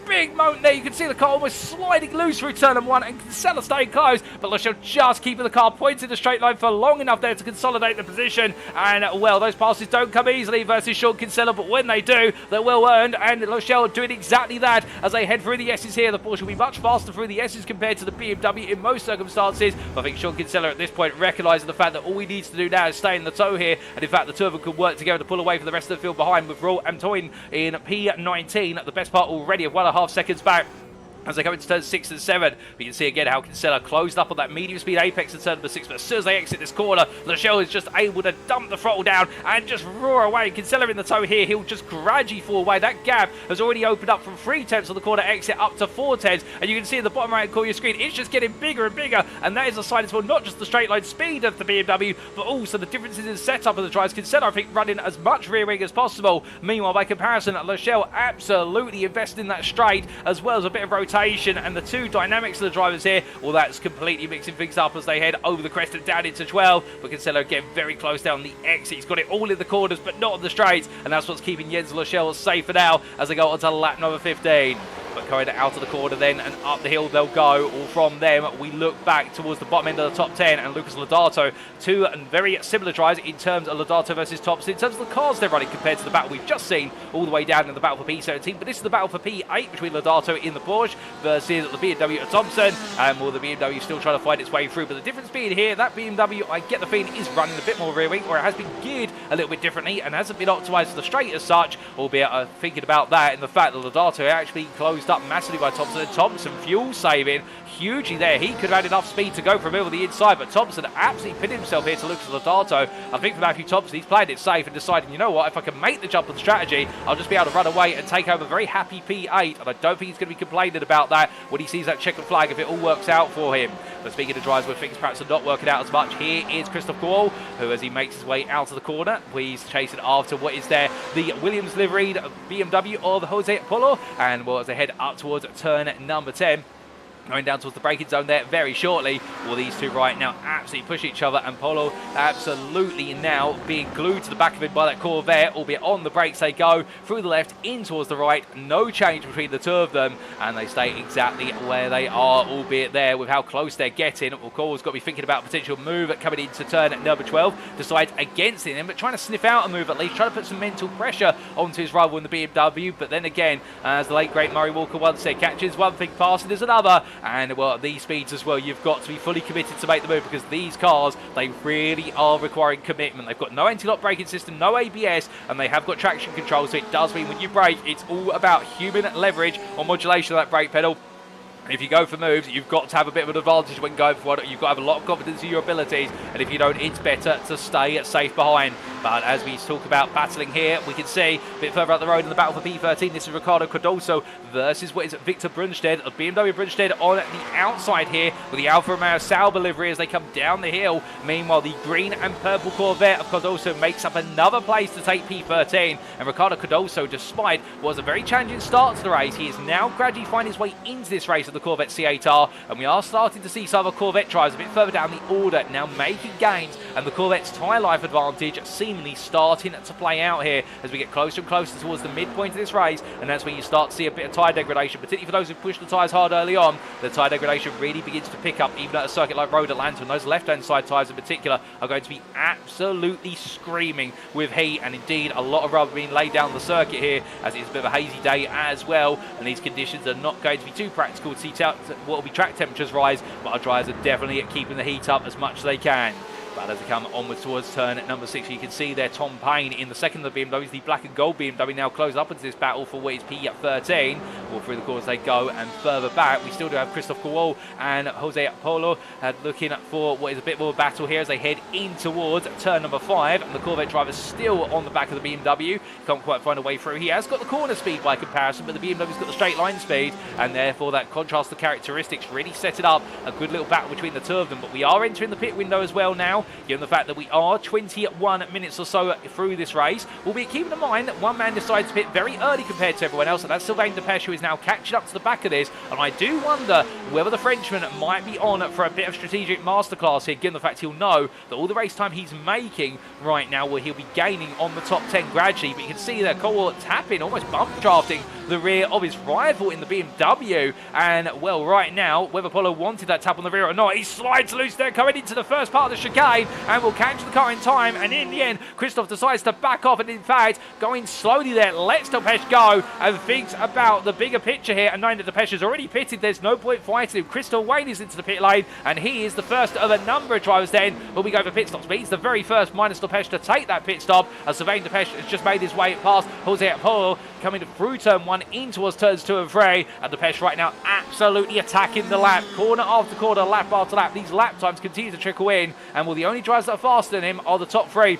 big moment there. You can see the car almost sliding loose through turn number 1, and Kinsella staying close. But Lochelle just keeping the car pointed in the straight line for long enough there to consolidate the position. And well, those passes don't come easily versus Sean Kinsella, but when they do, they're well earned. And Lochelle doing exactly that as they head through the S's here. The Porsche will be much faster through the S's compared to the BMW in most circumstances. But I think Sean Kinsella at this point recognising the fact that all he needs to do now is stay in the tow here, and in fact the two of them could work together to pull away from the rest of the field behind, with Raul Antoine in P19 at the best part already of 1.5 seconds back. as they come into turn 6 and 7. We can see again how Kinsella closed up on that medium speed apex in turn number 6, but as soon as they exit this corner, Lachelle is just able to dump the throttle down and just roar away. Kinsella in the tow here, he'll just gradually fall away. That gap has already opened up from 3/10 on the corner exit up to 4/10, and you can see in the bottom right corner of your screen, it's just getting bigger and bigger, and that is a sign as well, not just the straight line speed of the BMW, but also the differences in setup of the drives. Kinsella, I think, running as much rear wing as possible. Meanwhile, by comparison, Lachelle absolutely invested in that straight, as well as a bit of rotation, and the two dynamics of the drivers here, well, that's completely mixing things up as they head over the crest and down into 12. But Kinsella getting very close down the exit. He's got it all in the corners, but not on the straights, and that's what's keeping Jens Lachelle safe for now as they go on to lap number 15. But going out of the corner then and up the hill they'll go. All from them, we look back towards the bottom end of the top 10 and Lucas Lodato. Two very similar drives in terms of Lodato versus Thompson, in terms of the cars they're running compared to the battle we've just seen all the way down in the battle for P17. But this is the battle for P8 between Lodato in the Porsche versus the BMW at Thompson. And well, the BMW still trying to find its way through. But the difference being here, that BMW, I get the feeling, is running a bit more rear wing, or it has been geared a little bit differently and hasn't been optimised for the straight as such, albeit thinking about that and the fact that Lodato actually closed up massively by Thompson. And Thompson fuel saving hugely there. He could have had enough speed to go from over the inside, but Thompson absolutely pinned himself here to Lucas Lodato. I think for Matthew Thompson, he's played it safe and deciding, you know what, if I can make the jump on strategy, I'll just be able to run away and take home a very happy P8, and I don't think he's going to be complaining about that when he sees that checkered flag if it all works out for him. But speaking of drives where things perhaps are not working out as much, here is Christophe Gaulle, who as he makes his way out of the corner, he's chasing after what is there, the Williams liveried BMW of Jose Polo, and well, as they head up towards turn number 10, going down towards the braking zone there very shortly. Well, these two right now absolutely push each other, and Polo absolutely now being glued to the back of him by that Corvette, albeit on the brakes they go through the left in towards the right. No change between the two of them, and they stay exactly where they are, albeit there with how close they're getting. Well, Cole's got to be thinking about a potential move coming into turn number 12, decides against him, but trying to sniff out a move at least, trying to put some mental pressure onto his rival in the BMW. But then again, as the late great Murray Walker once said, catches one thing fast and there's another. And well, these speeds as well, you've got to be fully committed to make the move, because these cars, they really are requiring commitment. They've got no anti-lock braking system, no ABS, and they have got traction control, so it does mean when you brake, it's all about human leverage or modulation of that brake pedal. If you go for moves, you've got to have a bit of an advantage when going for one. You've got to have a lot of confidence in your abilities, and if you don't, it's better to stay safe behind. But as we talk about battling here, we can see a bit further up the road in the battle for P13, this is Ricardo Cardoso versus what is Victor Brunstedt of BMW Brunstedt on the outside here with the Alfa Romeo Sauber livery as they come down the hill. Meanwhile, the green and purple Corvette of Cardoso makes up another place to take P13, and Ricardo Cardoso, despite what was a very challenging start to the race, he is now gradually finding his way into this race of the Corvette C8R, and we are starting to see some of the Corvette drives a bit further down the order now making gains, and the Corvette's tyre life advantage seemingly starting to play out here as we get closer and closer towards the midpoint of this race. And that's when you start to see a bit of tyre degradation, particularly for those who push the tyres hard early on. The tyre degradation really begins to pick up even at a circuit like Road Atlanta, and those left-hand side tyres in particular are going to be absolutely screaming with heat, and indeed a lot of rubber being laid down the circuit here as it's a bit of a hazy day as well, and these conditions are not going to be too practical to see what will be track temperatures rise, but our drivers are definitely keeping the heat up as much as they can. But as they come onwards towards turn number 6, you can see there Tom Payne in the second of the BMWs, the black and gold BMW, now closed up into this battle for what is P13. All through the course they go, and further back we still do have Christophe Gaulle and Jose Polo looking for what is a bit more battle here as they head in towards turn number 5, and the Corvette driver still on the back of the BMW, can't quite find a way through. He has got the corner speed by comparison, but the BMW's got the straight line speed, and therefore that contrast to characteristics really set it up a good little battle between the two of them. But we are entering the pit window as well now, given the fact that we are 21 minutes or so through this race. We'll be keeping in mind that one man decides to pit very early compared to everyone else, and that's Sylvain Depesche, who is now catching up to the back of this. And I do wonder whether the Frenchman might be on for a bit of strategic masterclass here, given the fact he'll know that all the race time he's making right now, where he'll be gaining on the top 10 gradually. But you can see that Cole tapping, almost bump drafting the rear of his rival in the BMW. And well, right now, whether Polo wanted that tap on the rear or not, he slides loose there coming into the first part of the chicane, and will catch the car in time. And in the end, Christophe decides to back off, and in fact, going slowly there, lets Depesche go and thinks about the bigger picture here, and knowing that Depesche has already pitted, there's no point fighting him. Christophe Wayne is into the pit lane, and he is the first of a number of drivers then when we go for pit stops. But he's the very first minus Depesche to take that pit stop, as Sylvain Depesche has just made his way past Jose Polo, coming through turn 1 1 in towards turns 2 and 3. And Depeche right now absolutely attacking the lap. Corner after corner, lap after lap. These lap times continue to trickle in. And well, the only drivers that are faster than him are the top 3.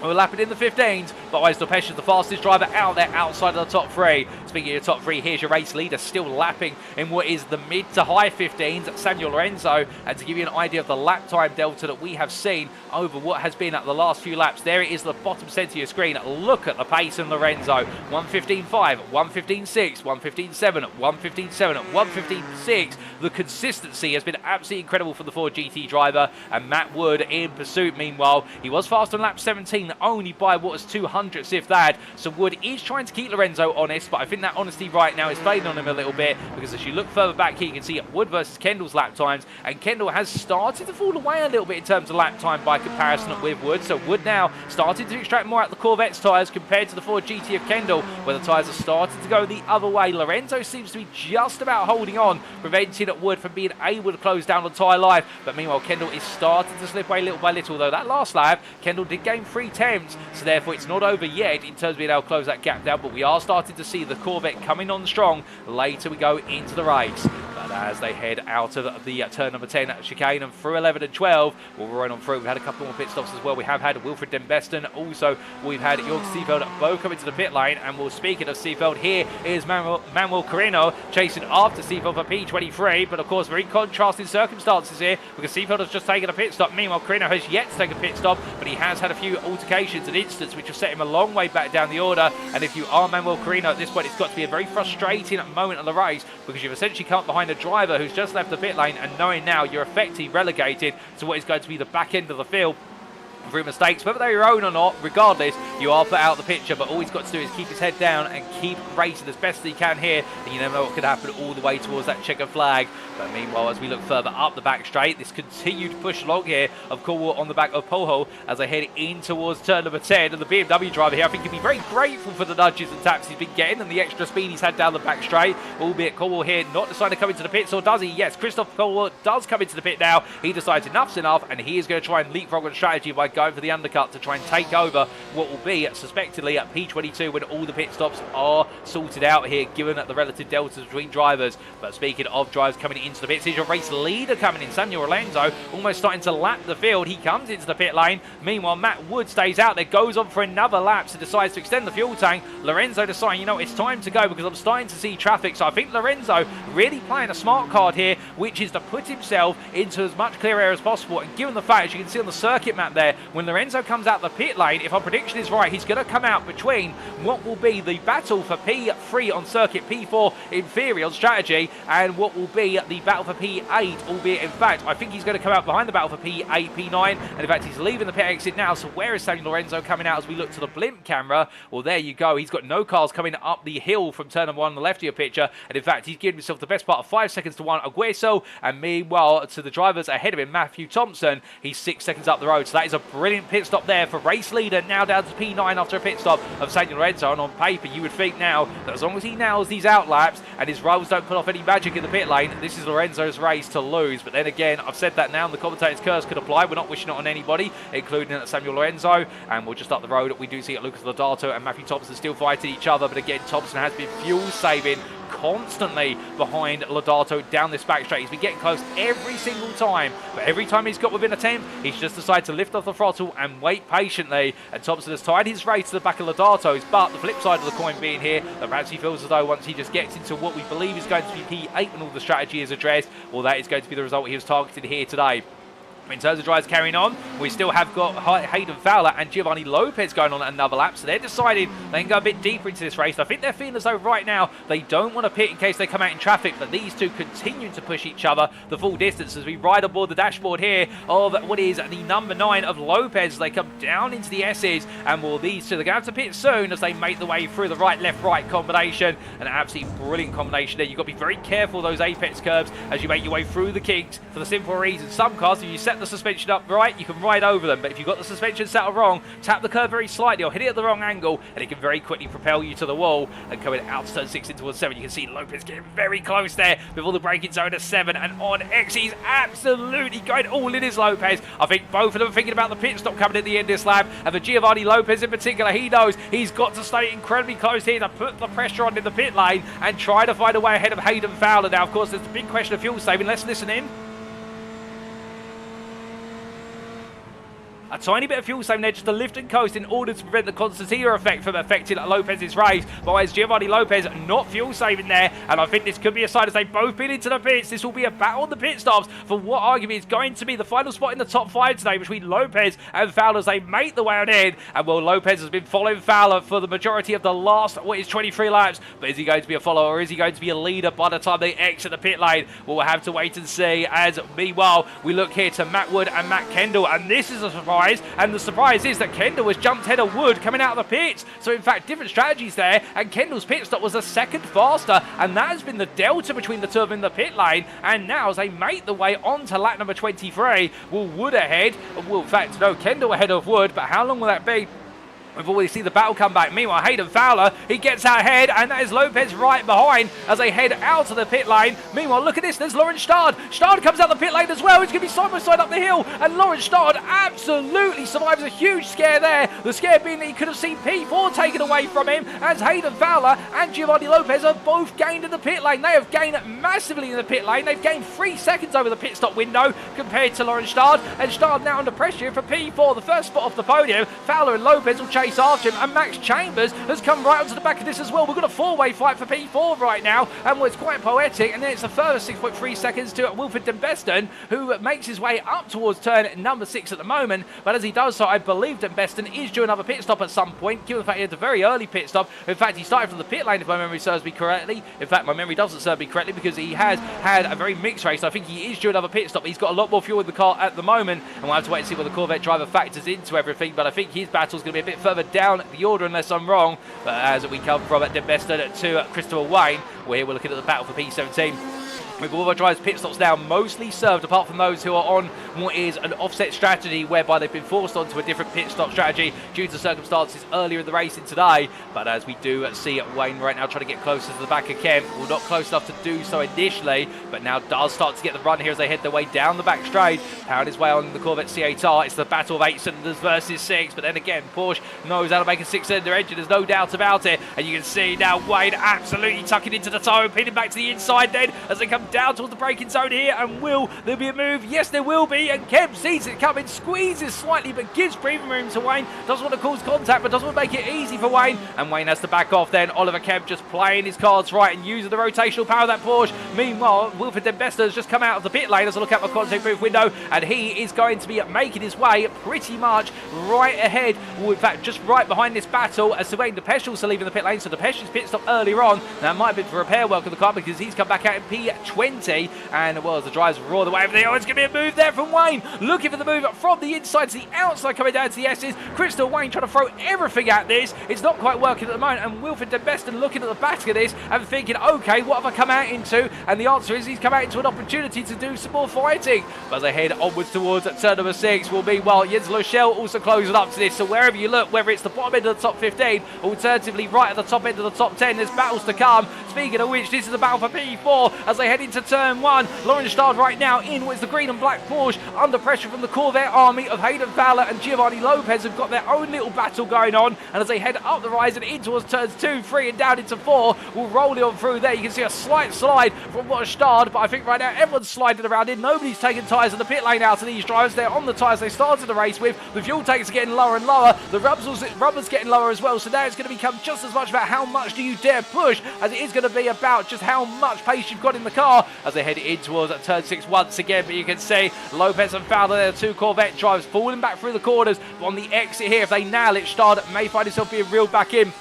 We're lapping in the 15s, but Wise Depeche is the fastest driver out there outside of the top 3. Speaking of top 3, here's your race leader still lapping in what is the mid to high 15s, Samuel Lorenzo. And to give you an idea of the lap time delta that we have seen over what has been at the last few laps, there it is, the bottom centre of your screen. Look at the pace in Lorenzo. 1:15.5, 1:15.6, 1:15.7, 1:15.7, 1:15.6. The consistency has been absolutely incredible for the Ford GT driver. And Matt Wood in pursuit, meanwhile. He was fast on lap 17, only by what was 200ths if that. So Wood is trying to keep Lorenzo honest, but I think that honesty right now is fading on him a little bit, because as you look further back here, you can see Wood versus Kendall's lap times, and Kendall has started to fall away a little bit in terms of lap time by comparison with Wood. So Wood now starting to extract more out of the Corvette's tyres compared to the Ford GT of Kendall, where the tyres are starting to go the other way. Lorenzo seems to be just about holding on, preventing Wood from being able to close down on tyre life, but meanwhile Kendall is starting to slip away little by little, though that last lap Kendall did gain 3 attempts, so therefore it's not over yet in terms of being able to close that gap down, but we are starting to see the Corvette coming on strong. Later we go into the race. But as they head out of the turn number 10 chicane and through 11 and 12, we'll run on through. We've had a couple more pit stops as well. We have had Wilfred Denbeston. Also, we've had Jorg Seefeld both coming to the pit lane. And we'll speaking of Seefeld, here is Manuel Carino chasing after Seefeld for P23. But of course, very contrasting circumstances here, because Seefeld has just taken a pit stop. Meanwhile, Carino has yet to take a pit stop, but he has had a few altercations and incidents which have set him a long way back down the order. And if you are Manuel Carino at this point, it's got to be a very frustrating moment of the race, because you've essentially come up behind a driver who's just left the pit lane, and knowing now you're effectively relegated to what is going to be the back end of the field through mistakes, whether they're your own or not. Regardless, you are put out of the picture, but all he's got to do is keep his head down and keep racing as best as he can here, and you never know what could happen all the way towards that checkered flag. But meanwhile, as we look further up the back straight, this continued push along here of Cornwall on the back of Poho as they head in towards turn number 10, and the BMW driver here, I think, can be very grateful for the nudges and taps he's been getting and the extra speed he's had down the back straight, albeit Cornwall here not deciding to come into the pits, or does he? Yes, Christoph Cornwall does come into the pit now. He decides enough's enough, and he is going to try and leapfrog on strategy by going for the undercut to try and take over what will be suspectedly at P22 when all the pit stops are sorted out here, given the relative deltas between drivers. But speaking of drivers coming into the pits, here's your race leader coming in, Samuel Lorenzo, almost starting to lap the field. He comes into the pit lane. Meanwhile, Matt Wood stays out there, goes on for another lap, so decides to extend the fuel tank. Lorenzo deciding, you know, it's time to go because I'm starting to see traffic. So I think Lorenzo really playing a smart card here, which is to put himself into as much clear air as possible. And given the fact, as you can see on the circuit map there, when Lorenzo comes out the pit lane, if our prediction is right, he's going to come out between what will be the battle for P3 on circuit, P4 in theory on strategy, and what will be the battle for P8, albeit in fact I think he's going to come out behind the battle for P8, P9, and in fact he's leaving the pit exit now. So where is Samuel Lorenzo coming out as we look to the blimp camera? Well, there you go, he's got no cars coming up the hill from turn number 1 on the left of your picture, and in fact he's given himself the best part of 5 seconds to 1 Agueso, and meanwhile to the drivers ahead of him, Matthew Thompson, he's 6 seconds up the road. So that is a brilliant pit stop there for race leader, now down to P9 after a pit stop of Samuel Lorenzo. And on paper you would think now that as long as he nails these out laps and his rolls don't put off any magic in the pit lane, this is Lorenzo's race to lose. But then again, I've said that now, and the commentator's curse could apply. We're not wishing it on anybody, including Samuel Lorenzo. And we'll just up the road, we do see Lucas Lodato and Matthew Thompson still fighting each other, but again Thompson has been fuel saving constantly behind Lodato down this back straight. He's been getting close every single time, but every time he's got within a 10, he's just decided to lift off the throttle and wait patiently. And Thompson has tied his race to the back of Lodato's, but the flip side of the coin being here that perhaps he feels as though once he just gets into what we believe is going to be P8 when all the strategy is addressed, well, that is going to be the result he was targeted here today. In terms of drivers carrying on, we still have got Hayden Fowler and Giovanni Lopez going on at another lap, so they're deciding they can go a bit deeper into this race. I think they're feeling as though right now they don't want to pit in case they come out in traffic, but these two continue to push each other the full distance as we ride aboard the dashboard here of what is the number 9 of Lopez. They come down into the S's, and will these two, they're going to have to pit soon as they make the way through the right, left, right combination. An absolutely brilliant combination there. You've got to be very careful of those apex curves as you make your way through the kinks, for the simple reason some cars, if you set set the suspension up right, you can ride over them. But if you've got the suspension set up wrong, tap the curve very slightly or hit it at the wrong angle, and it can very quickly propel you to the wall. And coming out to turn 6 into towards 7, you can see Lopez getting very close there before the braking zone at 7. And on X, he's absolutely going all in his Lopez. I think both of them are thinking about the pit stop coming at the end of this lap. And for Giovanni Lopez in particular, he knows he's got to stay incredibly close here to put the pressure on in the pit lane and try to find a way ahead of Hayden Fowler. Now, of course, there's the big question of fuel saving. Let's listen in. A tiny bit of fuel saving there just to lift and coast in order to prevent the concertina effect from affecting Lopez's race. But as Giovanni Lopez not fuel saving there, and I think this could be a sign as they've both been into the pits. This will be a battle on the pit stops for what arguably is going to be the final spot in the top 5 today between Lopez and Fowler as they make the way on in. And well, Lopez has been following Fowler for the majority of the last, 23 laps. But is he going to be a follower or is he going to be a leader by the time they exit the pit lane? Well, we'll have to wait and see. As meanwhile, we look here to Matt Wood and Matt Kendall, and this is a surprise. And the surprise is that Kendall has jumped ahead of Wood coming out of the pits. So in fact, different strategies there, and Kendall's pit stop was a second faster, and that has been the delta between the two of them in the pit lane. And now as they make the way onto lap number 23, will Wood ahead? Well, in fact, no, Kendall ahead of Wood, but how long will that be? We've already seen the battle come back. Meanwhile, Hayden Fowler, he gets out ahead, and that is Lopez right behind as they head out of the pit lane. Meanwhile, look at this. There's Lawrence Stard. Stard comes out the pit lane as well. It's going to be side by side up the hill, and Lawrence Stard absolutely survives a huge scare there. The scare being that he could have seen P4 taken away from him, as Hayden Fowler and Giovanni Lopez have both gained in the pit lane. They have gained massively in the pit lane. They've gained 3 seconds over the pit stop window compared to Lawrence Stard, and Stard now under pressure for P4, the first spot off the podium. Fowler and Lopez will chase after him, and Max Chambers has come right onto the back of this as well. We've got a 4-way fight for P4 right now, and well, it's quite poetic. And then it's a further 6.3 seconds to Wilfred Dembeston, who makes his way up towards turn number 6 at the moment. But as he does so, I believe Dembeston is due another pit stop at some point, given the fact he had a very early pit stop. In fact, he started from the pit lane, if my memory serves me correctly. In fact, my memory doesn't serve me correctly, because he has had a very mixed race. I think he is due another pit stop. He's got a lot more fuel in the car at the moment, and we'll have to wait and see what the Corvette driver factors into everything. But I think his battle is going to be a bit further down the order, unless I'm wrong. But as we come from Dembeston to Christopher Wayne, we're looking at the battle for P17. With all of our drivers' pit stops now mostly served, apart from those who are on what is an offset strategy, whereby they've been forced onto a different pit stop strategy due to circumstances earlier in the racing today. But as we do see Wayne right now trying to get closer to the back of Kemp, well, not close enough to do so initially, but now does start to get the run here as they head their way down the back straight, powering his way on the Corvette C8R. It's the battle of 8 cylinders versus 6, but then again, Porsche knows how to make a 6-cylinder engine, there's no doubt about it. And you can see now Wayne absolutely tucking into the toe and pinning back to the inside then as they come down towards the braking zone here. And will there be a move? Yes, there will be, and Kemp sees it coming, squeezes slightly but gives breathing room to Wayne. Doesn't want to cause contact, but doesn't want to make it easy for Wayne, and Wayne has to back off then. Oliver Kemp just playing his cards right and using the rotational power of that Porsche. Meanwhile, Wilfred Dembeston has just come out of the pit lane as I look out my contact booth window, and he is going to be making his way pretty much right ahead, well, in fact just right behind this battle, as Sylvain Depeche also leaving the pit lane. So Depeche's pit stop earlier on, that might have been for repair work of the car, because he's come back out in P20. And well, as the drivers roar the way over there, oh, it's going to be a move there from Wayne, looking for the move from the inside to the outside, coming down to the S's. Crystal Wayne trying to throw everything at this. It's not quite working at the moment, and Wilfred Dembeston looking at the back of this and thinking, okay, what have I come out into? And the answer is he's come out into an opportunity to do some more fighting. But as they head onwards towards turn number 6, will be, well, Jens Lochel also closing up to this. So wherever you look, whether it's the bottom end of the top 15, alternatively right at the top end of the top 10, there's battles to come. Speaking of which, this is a battle for P4 as they head into turn 1. Lawrence Stard right now in what's the green and black Porsche, under pressure from the Corvette army of Hayden Fowler and Giovanni Lopez, have got their own little battle going on. And as they head up the rise and in towards turns 2, 3 and down into 4, we'll roll it on through there. You can see a slight slide from what Stard, but I think right now everyone's sliding around in. Nobody's taking tyres in the pit lane out of these drivers. They're on the tyres they started the race with. The fuel tanks are getting lower and lower. The rubber's getting lower as well. So now it's going to become just as much about how much do you dare push as it is going to be about just how much pace you've got in the car as they head in towards turn 6 once again. But you can see Lopez and Fowler, their two Corvette drivers, falling back through the corners. But on the exit here, if they nail it, Stard may find himself being reeled back in.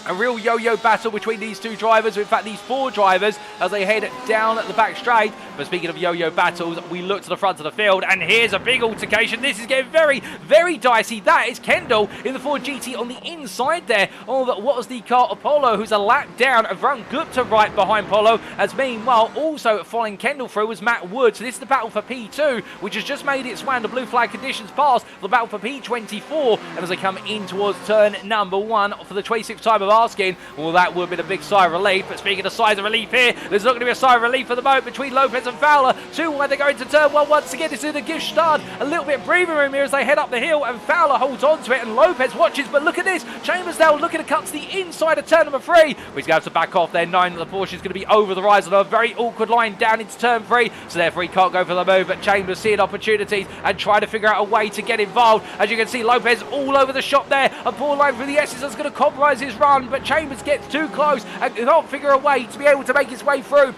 A real yo-yo battle between these two drivers, in fact these four drivers, as they head down the back straight. But speaking of yo-yo battles, we look to the front of the field, and here's a big altercation. This is getting very, very dicey. That is Kendall in the Ford GT on the inside there of what was the car of Polo, who's a lap down, and Varun Gupta right behind Polo, as meanwhile also following Kendall through was Matt Wood. So this is the battle for P2, which has just made its way under blue flag conditions past the battle for P24, and as they come in towards turn number 1 for the 26th time of asking, well, that would have been a big sigh of relief. But speaking of sighs of relief here, there's not going to be a sigh of relief for the moment between Lopez and Fowler. 2 wide, they go into turn 1 once again. This is the gift start. A little bit of breathing room here as they head up the hill, and Fowler holds on to it, and Lopez watches. But look at this, Chambers now looking to cut to the inside of turn number 3. He's going to have to back off there, knowing that the Porsche is going to be over the rise on a very awkward line down into turn 3. So therefore he can't go for the move, but Chambers seeing opportunities and trying to figure out a way to get involved. As you can see, Lopez all over the shop there. A poor line through the S's that's going to compromise his run, but Chambers gets too close and can't figure a way to be able to make his way through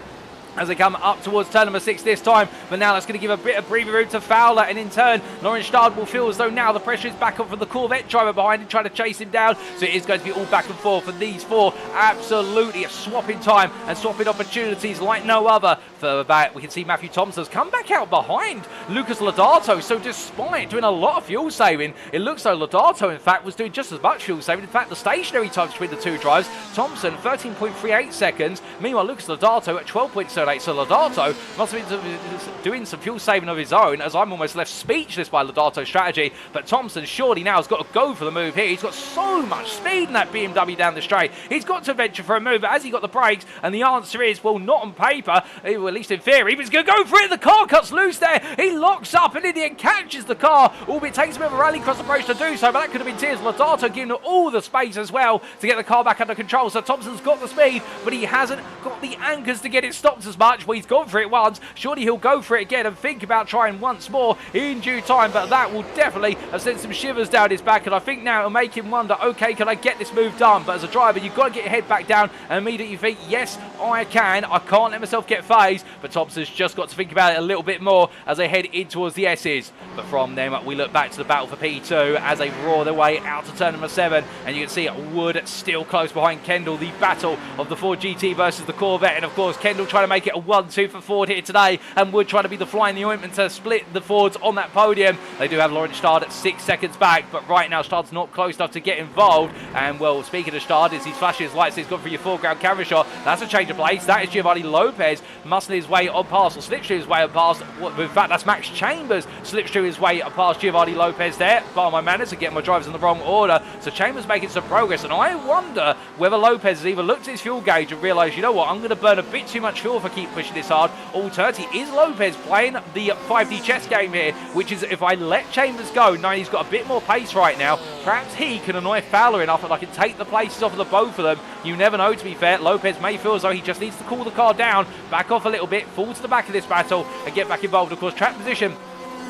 as they come up towards turn number 6 this time. But now that's going to give a bit of breathing room to Fowler, and in turn Lawrence Stard will feel as though now the pressure is back up from the Corvette driver behind him trying to chase him down. So it is going to be all back and forth for these four. Absolutely a swapping time and swapping opportunities like no other. Further back we can see Matthew Thompson's come back out behind Lucas Lodato. So despite doing a lot of fuel saving, it looks like Lodato in fact was doing just as much fuel saving. In fact, the stationary times between the two drivers, Thompson 13.38 seconds, meanwhile Lucas Lodato at 12.78. So Lodato must have been doing some fuel saving of his own, as I'm almost left speechless by Lodato's strategy. But Thompson surely now has got to go for the move here. He's got so much speed in that BMW down the straight. He's got to venture for a move, but has he got the brakes? And the answer is, well, not on paper, well, at least in theory. But he's going to go for it. The car cuts loose there. He locks up, and in the end catches the car. Albeit takes a bit of a rallycross approach to do so, but that could have been tears. Lodato giving all the space as well to get the car back under control. So Thompson's got the speed, but he hasn't got the anchors to get it stopped as much. Well, he's gone for it once. Surely he'll go for it again and think about trying once more in due time, but that will definitely have sent some shivers down his back, and I think now it'll make him wonder, okay, can I get this move done? But as a driver, you've got to get your head back down and immediately think, yes, I can. I can't let myself get phased. But Thompson's just got to think about it a little bit more as they head in towards the S's. But from them, we look back to the battle for P2 as they roar their way out to turn number 7, and you can see Wood still close behind Kendall. The battle of the Ford GT versus the Corvette, and of course Kendall trying to make it a 1-2 for Ford here today, and Wood trying to be the fly in the ointment to split the Fords on that podium. They do have Lawrence Stard at 6 seconds back, but right now Stard's not close enough to get involved. And well, speaking of Stard, as he's flashing his lights, he's gone for your foreground camera shot. That's a change of place. That is Giovanni Lopez muscling his way on past, or slipstream his way on past. In fact, that's Max Chambers slipstream his way past Giovanni Lopez there. Bar my manners and getting my drivers in the wrong order. So Chambers making some progress, and I wonder whether Lopez has either looked at his fuel gauge and realised, you know what, I'm going to burn a bit too much fuel if I keep pushing this hard. Alternatively, is Lopez playing the 5D chess game here, which is if I let Chambers go, knowing he's got a bit more pace right now, perhaps he can annoy Fowler enough and I can take the places off of the both of them. You never know, to be fair. Lopez may feel as though he just needs to cool the car down, back off a little bit, fall to the back of this battle and get back involved. Of course, track position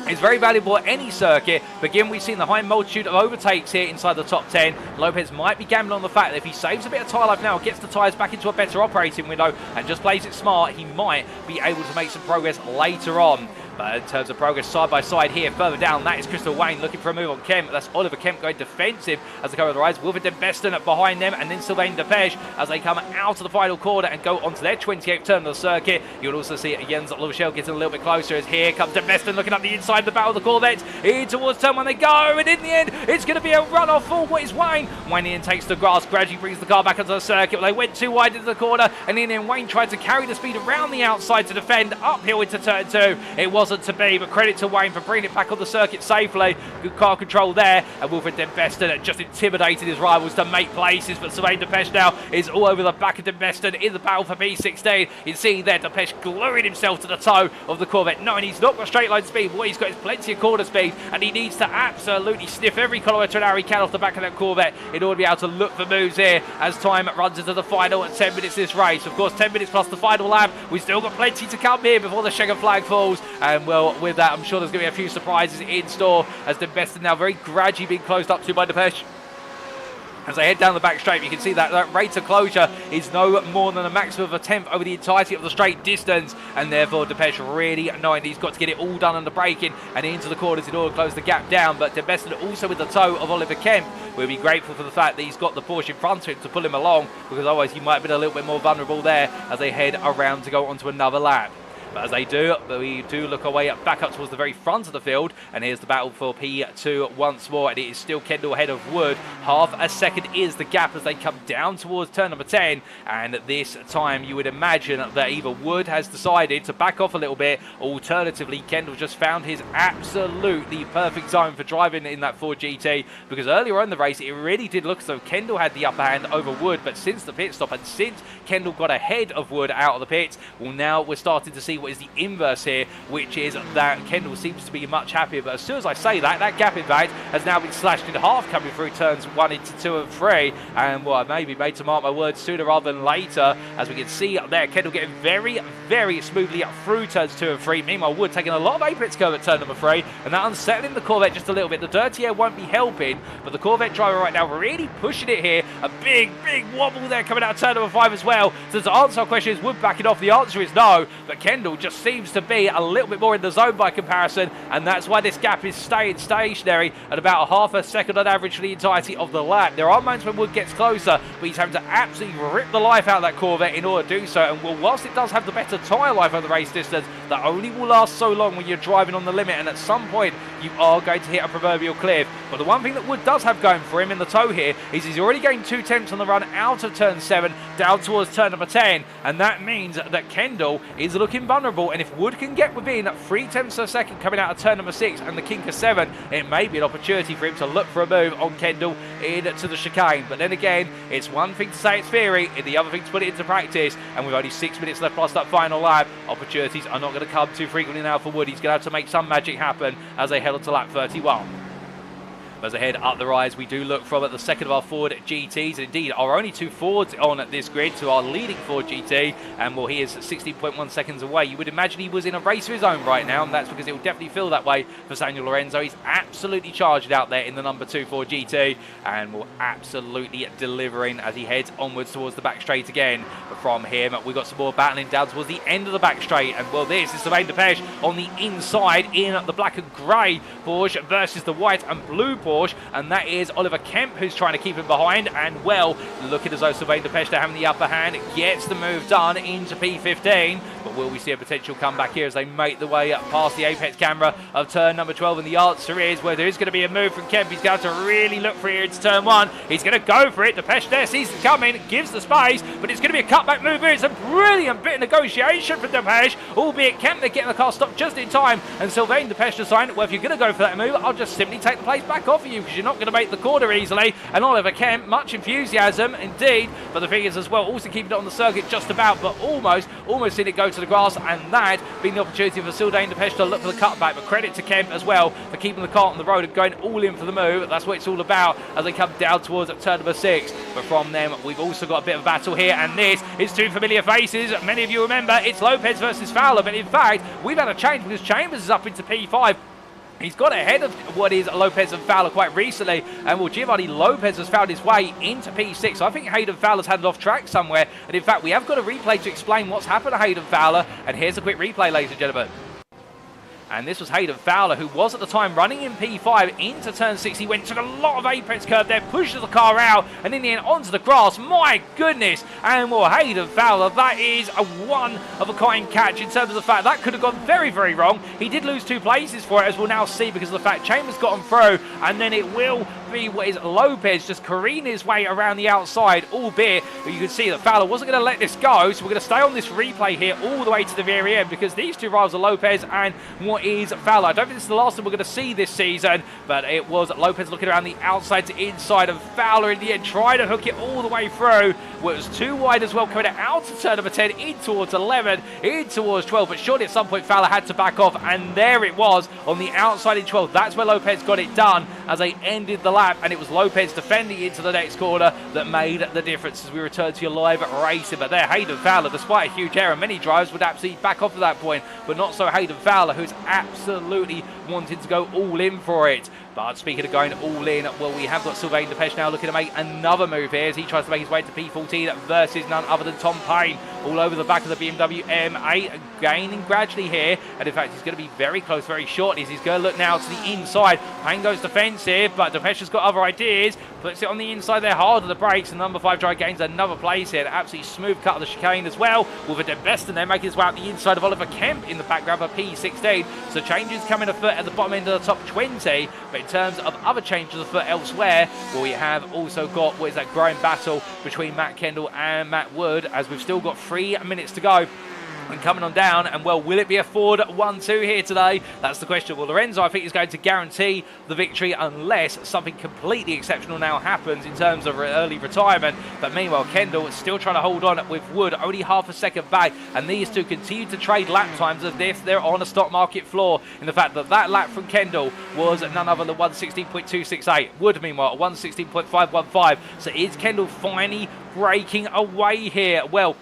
is very valuable at any circuit, but again, we've seen the high multitude of overtakes here inside the top 10. Lopez might be gambling on the fact that if he saves a bit of tyre life now, gets the tyres back into a better operating window and just plays it smart, he might be able to make some progress later on. But in terms of progress side by side here, further down, that is Crystal Wayne looking for a move on Kemp. That's Oliver Kemp going defensive as they come over the rise. Wilfred Den Besten behind them, and then Sylvain Depeche as they come out of the final corner and go onto their 28th turn of the circuit. You'll also see Jens Lovichel getting a little bit closer as here comes Den Besten looking up the inside of the battle of the Corvette. In towards turn 1 they go, and in the end, it's going to be a run-off for what is Wayne. Wayne in takes the grass, gradually brings the car back onto the circuit. They went too wide into the corner, and in the end, Wayne tried to carry the speed around the outside to defend uphill into turn 2. It wasn't to be, but credit to Wayne for bringing it back on the circuit safely. Good car control there, and Wilfred Den Besten just intimidated his rivals to make places, but Sylvain Depeche now is all over the back of Den Besten in the battle for P16. You see there, Depeche gluing himself to the toe of the Corvette, knowing he's not got straight line speed. What he's got is plenty of corner speed, and he needs to absolutely sniff every kilometre an hour he can off the back of that Corvette in order to be able to look for moves here as time runs into the final at 10 minutes this race. Of course, 10 minutes plus the final lap. We've still got plenty to come here before the checkered flag falls, and well, with that, I'm sure there's going to be a few surprises in store as Den Besten now very gradually being closed up to by Depeche. As they head down the back straight, you can see that rate of closure is no more than a maximum of a tenth over the entirety of the straight distance, and therefore Depeche really knowing he's got to get it all done under braking and into the corners in order to close the gap down. But Debeston also with the toe of Oliver Kemp will be grateful for the fact that he's got the Porsche in front of him to pull him along, because otherwise he might have been a little bit more vulnerable there as they head around to go onto another lap. But as they do, we do look our way back up towards the very front of the field, and here's the battle for P2 once more, and it is still Kendall ahead of Wood. Half a second is the gap as they come down towards turn number 10, and this time you would imagine that either Wood has decided to back off a little bit, alternatively Kendall just found his absolutely perfect zone for driving in that Ford GT, because earlier on in the race it really did look as though Kendall had the upper hand over Wood, but since the pit stop and since Kendall got ahead of Wood out of the pits, well, now we're starting to see what is the inverse here, which is that Kendall seems to be much happier. But as soon as I say that, that gap in fact has now been slashed in half coming through turns 1 into 2 and 3, and well, I may be made to mark my words sooner rather than later, as we can see up there Kendall getting very, very smoothly up through turns 2 and 3. Meanwhile, Wood taking a lot of apex curve at turn number 3, and that unsettling the Corvette just a little bit. The dirty air won't be helping, but the Corvette driver right now really pushing it here. A big, big wobble there coming out of turn number 5 as well. So to answer our question, is Wood backing off? The answer is no, but Kendall just seems to be a little bit more in the zone by comparison, and that's why this gap is staying stationary at about a half a second on average for the entirety of the lap. There are moments when Wood gets closer, but he's having to absolutely rip the life out of that Corvette in order to do so. And well, whilst it does have the better tyre life over the race distance, that only will last so long when you're driving on the limit, and at some point you are going to hit a proverbial cliff. But the one thing that Wood does have going for him in the tow here is he's already gained 2 tenths on the run out of turn 7 down towards turn number 10, and that means that Kendall is looking vulnerable, and if Wood can get within 3 tenths of a second coming out of turn number 6 and the kink of 7, it may be an opportunity for him to look for a move on Kendall into the chicane. But then again, it's one thing to say it's theory, and the other thing to put it into practice, and with only 6 minutes left plus that final lap, opportunities are not going to come too frequently now for Wood. He's going to have to make some magic happen as they head on to lap 31. As they head up the rise, we do look from at the second of our Ford GTs, and indeed our only 2 Fords on this grid to our leading Ford GT, and well, he is 16.1 seconds away. You would imagine he was in a race of his own right now, and that's because it will definitely feel that way for Samuel Lorenzo. He's absolutely charged out there in the number 2 Ford GT, and will absolutely delivering as he heads onwards towards the back straight again. But from him, we've got some more battling down towards the end of the back straight, and well, this is Sylvain Depeche on the inside in the black and grey Porsche versus the white and blue Porsche, and that is Oliver Kemp who's trying to keep him behind. And well, looking as though Sylvain Depeche having the upper hand, gets the move done into P15. But will we see a potential comeback here as they make the way up past the apex camera of turn number 12? And the answer is, well, there is going to be a move from Kemp. He's going to have to really look for it into turn 1. He's going to go for it. Depeche there sees it coming, gives the space, but it's going to be a cutback move here. It's a brilliant bit of negotiation from Depeche, albeit Kemp they're getting the car stopped just in time, and Sylvain Depeche decided, well, if you're going to go for that move, I'll just simply take the place back off of you, because you're not going to make the corner easily. And Oliver Kemp, much enthusiasm indeed, but the thing is as well, also keeping it on the circuit just about, but almost seen it go to the grass, and that being the opportunity for Sylvain Depeche to look for the cutback. But credit to Kemp as well for keeping the car on the road and going all in for the move. That's what it's all about as they come down towards turn number 6. But from them, we've also got a bit of a battle here, and this is 2 familiar faces. Many of you remember it's Lopez versus Fowler, but in fact we've had a change because Chambers is up into P5. He's got ahead of what is Lopez and Fowler quite recently, and well, Giovanni Lopez has found his way into P6. So I think Hayden Fowler's had it off track somewhere, and in fact we have got a replay to explain what's happened to Hayden Fowler, and here's a quick replay, ladies and gentlemen. And this was Hayden Fowler, who was at the time running in P5 into turn 6. He took a lot of apex curve there, pushes the car out, and in the end onto the grass. My goodness! And well, Hayden Fowler, that is a one-of-a-kind catch in terms of the fact that could have gone very, very wrong. He did lose 2 places for it, as we'll now see, because of the fact Chambers got him through, and then it will be what is Lopez just careening his way around the outside, albeit you can see that Fowler wasn't going to let this go, so we're going to stay on this replay here all the way to the very end, because these 2 rivals are Lopez and what is Fowler. I don't think this is the last time we're going to see this season, but it was Lopez looking around the outside to inside, and Fowler in the end trying to hook it all the way through. Well, it was too wide as well, coming out to turn number 10, in towards 11, in towards 12, but surely at some point Fowler had to back off, and there it was on the outside in 12. That's where Lopez got it done as they ended the lap, and it was Lopez defending into the next corner that made the difference as we return to your live racing. But there, Hayden Fowler, despite a huge error, many drivers would absolutely back off at that point, but not so Hayden Fowler, who's absolutely wanted to go all in for it. But speaking of going all in, well, we have got Sylvain Depeche now looking to make another move here as he tries to make his way to P14 versus none other than Tom Payne. All over the back of the BMW M8, gaining gradually here. And in fact, he's going to be very close very shortly as he's going to look now to the inside. Payne goes defensive, but Depeche has got other ideas. Puts it on the inside there, hard on the brakes. And number 5 driver gains another place here. Absolutely smooth cut of the chicane as well. With a Debeston there making his way out the inside of Oliver Kemp in the background for P16. So changes coming afoot at the bottom end of the top 20. But in terms of other changes afoot elsewhere, well, we have also got what is that growing battle between Matt Kendall and Matt Wood, as we've still got 3 minutes to go. And coming on down, and well, will it be a Ford 1-2 here today? That's the question. Well, Lorenzo, I think, is going to guarantee the victory unless something completely exceptional now happens in terms of early retirement. But meanwhile, Kendall is still trying to hold on with Wood, only half a second back, and these two continue to trade lap times as if they're on a stock market floor, in the fact that that lap from Kendall was none other than 1:16.268. Wood, meanwhile, 1:16.515. So is Kendall finally breaking away here? Well,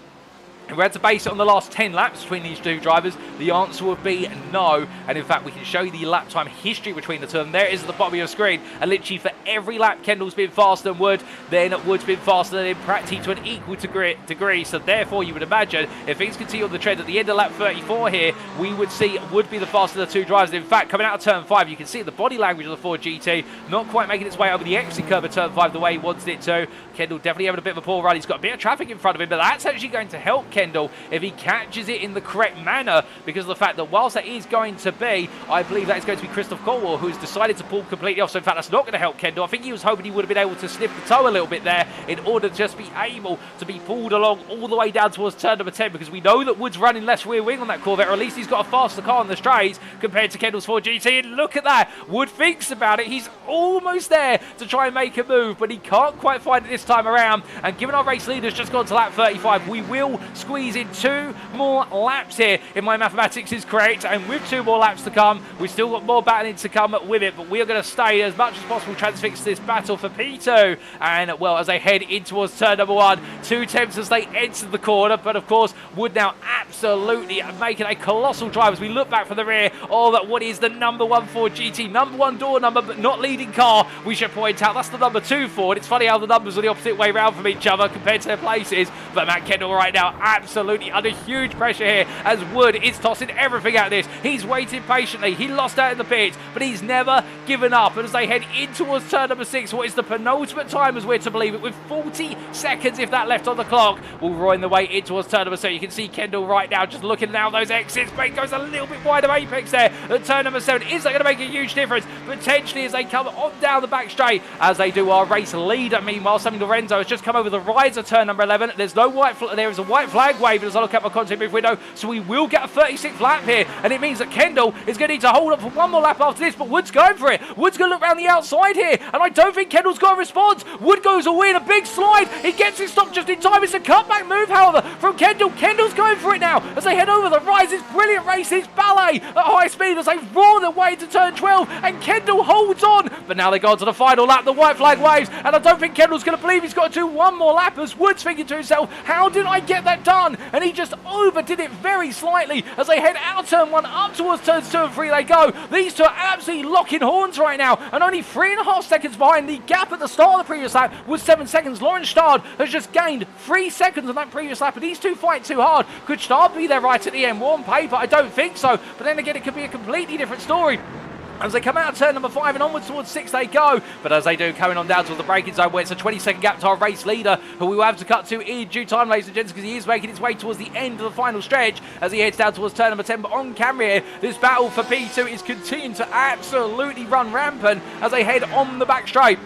if we had to base it on the last 10 laps between these two drivers, the answer would be no. And in fact, we can show you the lap time history between the two of them. There it is at the bottom of your screen. And literally for every lap, Kendall's been faster than Wood. Then Wood's been faster than him, practically to an equal degree. So therefore, you would imagine, if things continue on the trend at the end of lap 34 here, we would see Wood be the faster of the two drivers. And in fact, coming out of turn 5, you can see the body language of the Ford GT not quite making its way over the exit curve of turn 5 the way he wanted it to. Kendall definitely having a bit of a poor run. He's got a bit of traffic in front of him, but that's actually going to help Kendall if he catches it in the correct manner, because of the fact that whilst that is going to be, I believe that is going to be Christoph Colwell, who's decided to pull completely off. So in fact, that's not going to help Kendall. I think he was hoping he would have been able to sniff the toe a little bit there in order to just be able to be pulled along all the way down towards turn number 10, because we know that Wood's running less rear wing on that Corvette, or at least he's got a faster car on the straights compared to Kendall's Ford GT. And look at that. Wood thinks about it. He's almost there to try and make a move, but he can't quite find it this time around. And given our race leader's just gone to lap 35, we will squeeze in 2 more laps here, if my mathematics is correct. And with 2 more laps to come, we've still got more battling to come with it, but we are going to stay as much as possible transfix this battle for P2. And well, as they head in towards turn number 1, 2 attempts as they enter the corner, but of course Wood now absolutely making a colossal drive as we look back from the rear of what is the number 1 Ford GT, number 1 door number, but not leading car. We should point out that's the number 2 Ford. It's funny how the numbers are the opposite way round from each other compared to their places, but Matt Kendall right now absolutely under huge pressure here as Wood is tossing everything at this. He's waiting patiently. He lost out in the pits, but he's never given up. And as they head in towards turn number 6, what is the penultimate time as we're to believe it, with 40 seconds if that left on the clock, we'll roaring the way in towards turn number 7. You can see Kendall right now just looking now those exits, but it goes a little bit wide of apex there at turn number 7. Is that going to make a huge difference? Potentially, as they come on down the back straight, as they do our race leader. Meanwhile, Sammy Lorenzo has just come over the rise of turn number 11. There's no there is a white flag wave as I look at my content move window, so we will get a 36th lap here, and it means that Kendall is going to need to hold up for 1 more lap after this, but Wood's going for it. Wood's going to look around the outside here, and I don't think Kendall's got a response. Wood goes away in a big slide. He gets it stopped just in time. It's a cutback move, however, from Kendall. Kendall's going for it now as they head over the rise. It's brilliant racing. It's ballet at high speed as they roar their way to turn 12, and Kendall holds on, but now they go on to the final lap. The white flag waves, and I don't think Kendall's going to believe he's got to do 1 more lap as Wood's thinking to himself, how did I get that done? And he just overdid it very slightly as they head out turn 1 up towards turns 2 and 3 they go. These two are absolutely locking horns right now, and only 3.5 seconds behind. The gap at the start of the previous lap was 7 seconds. Lawrence Stard has just gained 3 seconds on that previous lap, and these two fight too hard. Could Stard be there right at the end? Well, on paper, I don't think so, but then again, it could be a completely different story. As they come out of turn number 5 and onwards towards 6 they go, but as they do, coming on down towards the braking zone where it's a 20-second gap to our race leader, who we will have to cut to in due time, ladies and gents, because he is making his way towards the end of the final stretch as he heads down towards turn number 10. But on camera here, this battle for P2 is continuing to absolutely run rampant as they head on the back straight.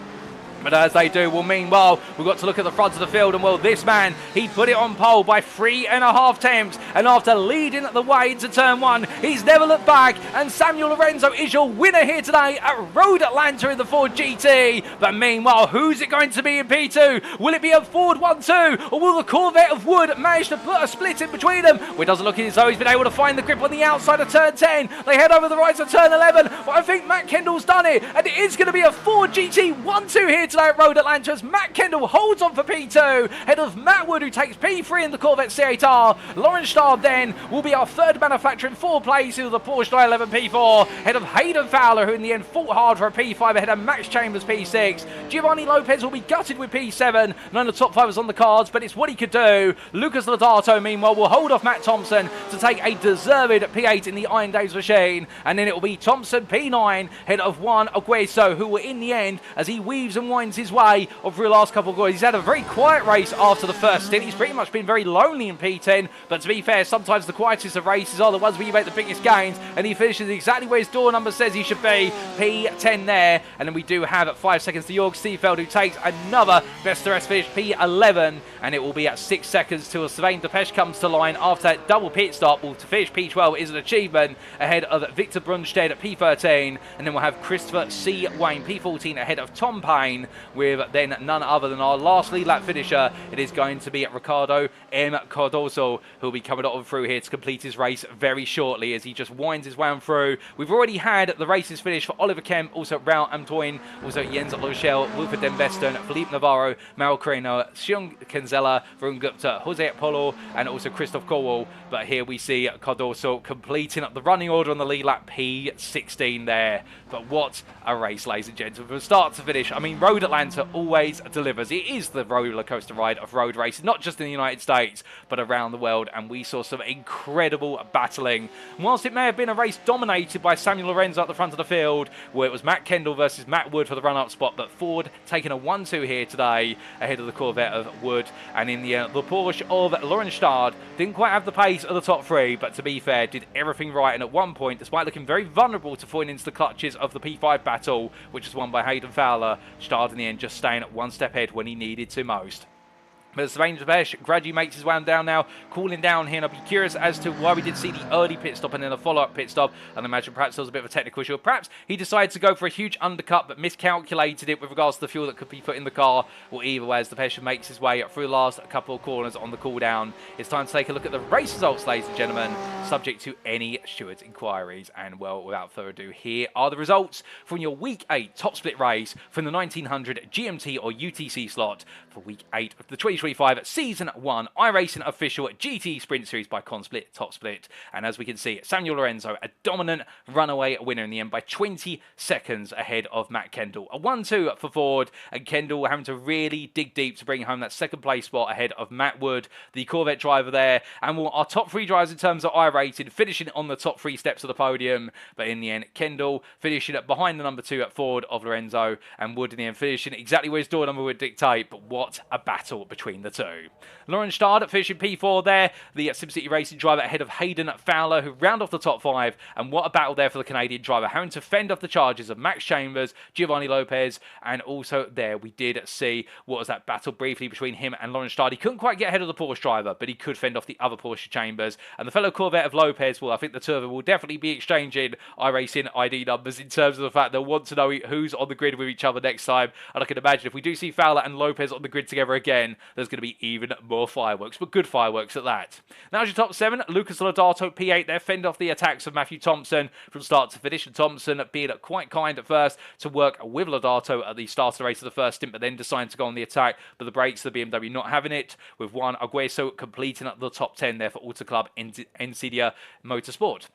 But as they do, well, meanwhile, we've got to look at the front of the field, and well, this man, he put it on pole by 3.5 attempts, and after leading the way into turn 1, he's never looked back, and Samuel Lorenzo is your winner here today at Road Atlanta in the Ford GT. But meanwhile, who's it going to be in P2? Will it be a Ford 1-2, or will the Corvette of Wood manage to put a split in between them? Well, it doesn't look as though he's been able to find the grip on the outside of turn 10. They head over the right of turn 11, but I think Matt Kendall's done it, and it is going to be a Ford GT 1-2 here here today at Road Atlanta as Matt Kendall holds on for P2, ahead of Matt Wood, who takes P3 in the Corvette C8R. Lawrence Starr then will be our third manufacturer in 4 places with the Porsche 911 P4, ahead of Hayden Fowler, who in the end fought hard for a P5, ahead of Max Chambers P6. Giovanni Lopez will be gutted with P7. None of the top 5 was on the cards, but it's what he could do. Lucas Lodato, meanwhile, will hold off Matt Thompson to take a deserved P8 in the Iron Days machine, and then it will be Thompson P9, head of Juan Agueso, who will in the end, as he weaves and winds his way over the last couple of goals. He's had a very quiet race after the first stint. He's pretty much been very lonely in P10, but to be fair, sometimes the quietest of races are the ones where you make the biggest gains, and he finishes exactly where his door number says he should be, P10 there. And then we do have at 5 seconds to Jorg Stiefeld, who takes another best of rest finish, P11, and it will be at 6 seconds till Sylvain Depeche comes to line after that double pit stop. Well, to finish P12 is an achievement, ahead of Victor Brunstedt at P13, and then we'll have Christopher C. Wayne P14 ahead of Tom Payne, with then none other than our last lead lap finisher. It is going to be Ricardo M. Cardoso, who will be coming on through here to complete his race very shortly as he just winds his way on through. We've already had the races finished for Oliver Kemp, also Raul Antoine, also Jens Lochel, Wilfred Denbesten, Philippe Navarro, Mauro Carino, Xiong Kenzela, Varun Gupta, Jose Polo, and also Christoph Kowal. But here we see Cardoso completing up the running order on the lead lap, P16 there. But what a race, ladies and gentlemen, from start to finish. I mean, Road Atlanta always delivers. It is the roller coaster ride of road races, not just in the United States, but around the world. And we saw some incredible battling. And whilst it may have been a race dominated by Samuel Lorenzo at the front of the field, where it was Matt Kendall versus Matt Wood for the run-up spot, but Ford taking a 1-2 here today, ahead of the Corvette of Wood. And in the Porsche of Lawrence Stard didn't quite have the pace of the top 3, but to be fair, did everything right. And at one point, despite looking very vulnerable to falling into the clutches of the P5 battle, which was won by Hayden Fowler, Stard in the end just staying at 1 step ahead when he needed to most. But Sylvain Depeche gradually makes his way down now, cooling down here, and I'll be curious as to why we did see the early pit stop and then a follow-up pit stop. And I imagine perhaps there was a bit of a technical issue. Perhaps he decided to go for a huge undercut, but miscalculated it with regards to the fuel that could be put in the car. Or either way, as Depeche makes his way through the last couple of corners on the cool down. It's time to take a look at the race results, ladies and gentlemen, subject to any stewards' inquiries. And well, without further ado, here are the results from your Week 8 top split race from the 1900 GMT or UTC slot for Week 8 of the 2025 Season 1 iRacing official GTE Sprint Series by CONSPIT top split. And as we can see, Samuel Lorenzo, a dominant runaway winner in the end by 20 seconds ahead of Matt Kendall. A 1-2 for Ford, and Kendall having to really dig deep to bring home that second place spot ahead of Matt Wood, the Corvette driver there. And our top 3 drivers in terms of iRating, finishing on the top 3 steps of the podium. But in the end, Kendall finishing up behind the number 2 at Ford of Lorenzo, and Wood in the end finishing exactly where his door number would dictate. But what a battle between the two. Lawrence Stard finishing P4 there, the SimCity Racing driver ahead of Hayden Fowler, who round off the top 5. And what a battle there for the Canadian driver, having to fend off the charges of Max Chambers, Giovanni Lopez, and also there we did see what was that battle briefly between him and Lawrence Stard. He couldn't quite get ahead of the Porsche driver, but he could fend off the other Porsche Chambers. And the fellow Corvette of Lopez, well, I think the two of them will definitely be exchanging iRacing ID numbers in terms of the fact they'll want to know who's on the grid with each other next time. And I can imagine if we do see Fowler and Lopez on the grid together again, there's going to be even more fireworks, but good fireworks at that. Now as your top 7, Lucas Lodato P8 there, fend off the attacks of Matthew Thompson from start to finish, and Thompson being quite kind at first to work with Lodato at the start of the race of the first stint, but then deciding to go on the attack, but the brakes of the BMW not having it, with Juan Agueso completing up the top 10 there for Auto Club Ensidia Motorsport.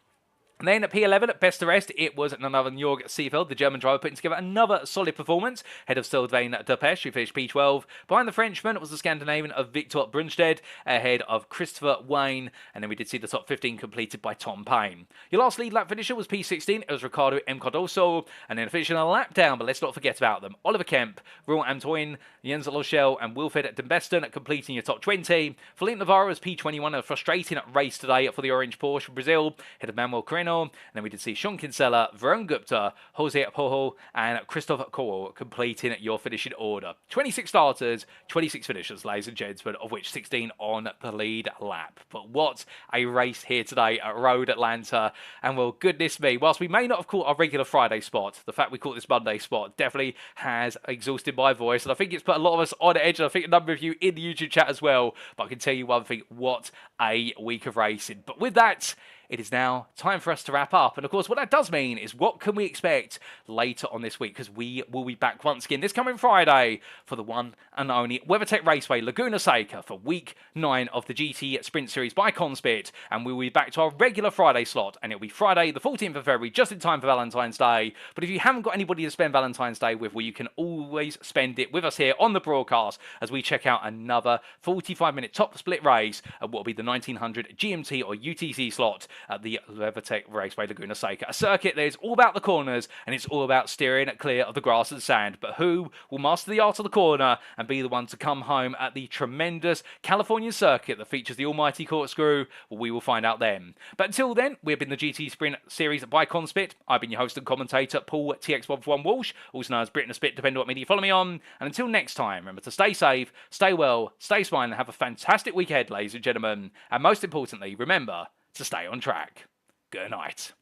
And then at P11, at best of rest, it was none other than Jorg Stiefeld, the German driver, putting together another solid performance, head of Sylvain Depeche, who finished P12. Behind the Frenchman was the Scandinavian of Victor Brunstedt, ahead of Christopher Wayne, and then we did see the top 15 completed by Tom Payne. Your last lead lap finisher was P16, it was Ricardo M. Cardoso, and then finishing a lap down, but let's not forget about them, Oliver Kemp, Raul Antoine, Jens Lochel, and Wilfred Denbesten completing your top 20. Philippe Navarro was P21, a frustrating race today for the Orange Porsche from Brazil, head of Manuel Carino. And then we did see Xiong Kenzela, Varun Gupta, Jose Pojo, and Christoph Kowal completing your finishing order. 26 starters, 26 finishers, ladies and gentlemen, of which 16 on the lead lap. But what a race here today at Road Atlanta. And well, goodness me, whilst we may not have caught our regular Friday spot, the fact we caught this Monday spot definitely has exhausted my voice. And I think it's put a lot of us on edge, and I think a number of you in the YouTube chat as well. But I can tell you one thing, what a week of racing. But with that, it is now time for us to wrap up. And of course, what that does mean is what can we expect later on this week? Because we will be back once again this coming Friday for the one and only WeatherTech Raceway Laguna Seca for week 9 of the GTE Sprint Series by CONSPIT. And we will be back to our regular Friday slot. And it'll be Friday, the 14th of February, just in time for Valentine's Day. But if you haven't got anybody to spend Valentine's Day with, well, you can always spend it with us here on the broadcast as we check out another 45-minute top split race at what will be the 1900 GMT or UTC slot at the WeatherTech Raceway Laguna Seca. A circuit that is all about the corners and it's all about steering it clear of the grass and sand. But who will master the art of the corner and be the one to come home at the tremendous Californian circuit that features the almighty corkscrew? Well, we will find out then. But until then, we've been the GTE Sprint Series by CONSPIT. I've been your host and commentator, Paul TX141 Walsh, also known as Britain a Spit, depending on what media you follow me on. And until next time, remember to stay safe, stay well, stay smiling, and have a fantastic week ahead, ladies and gentlemen. And most importantly, remember to stay on track. Good night.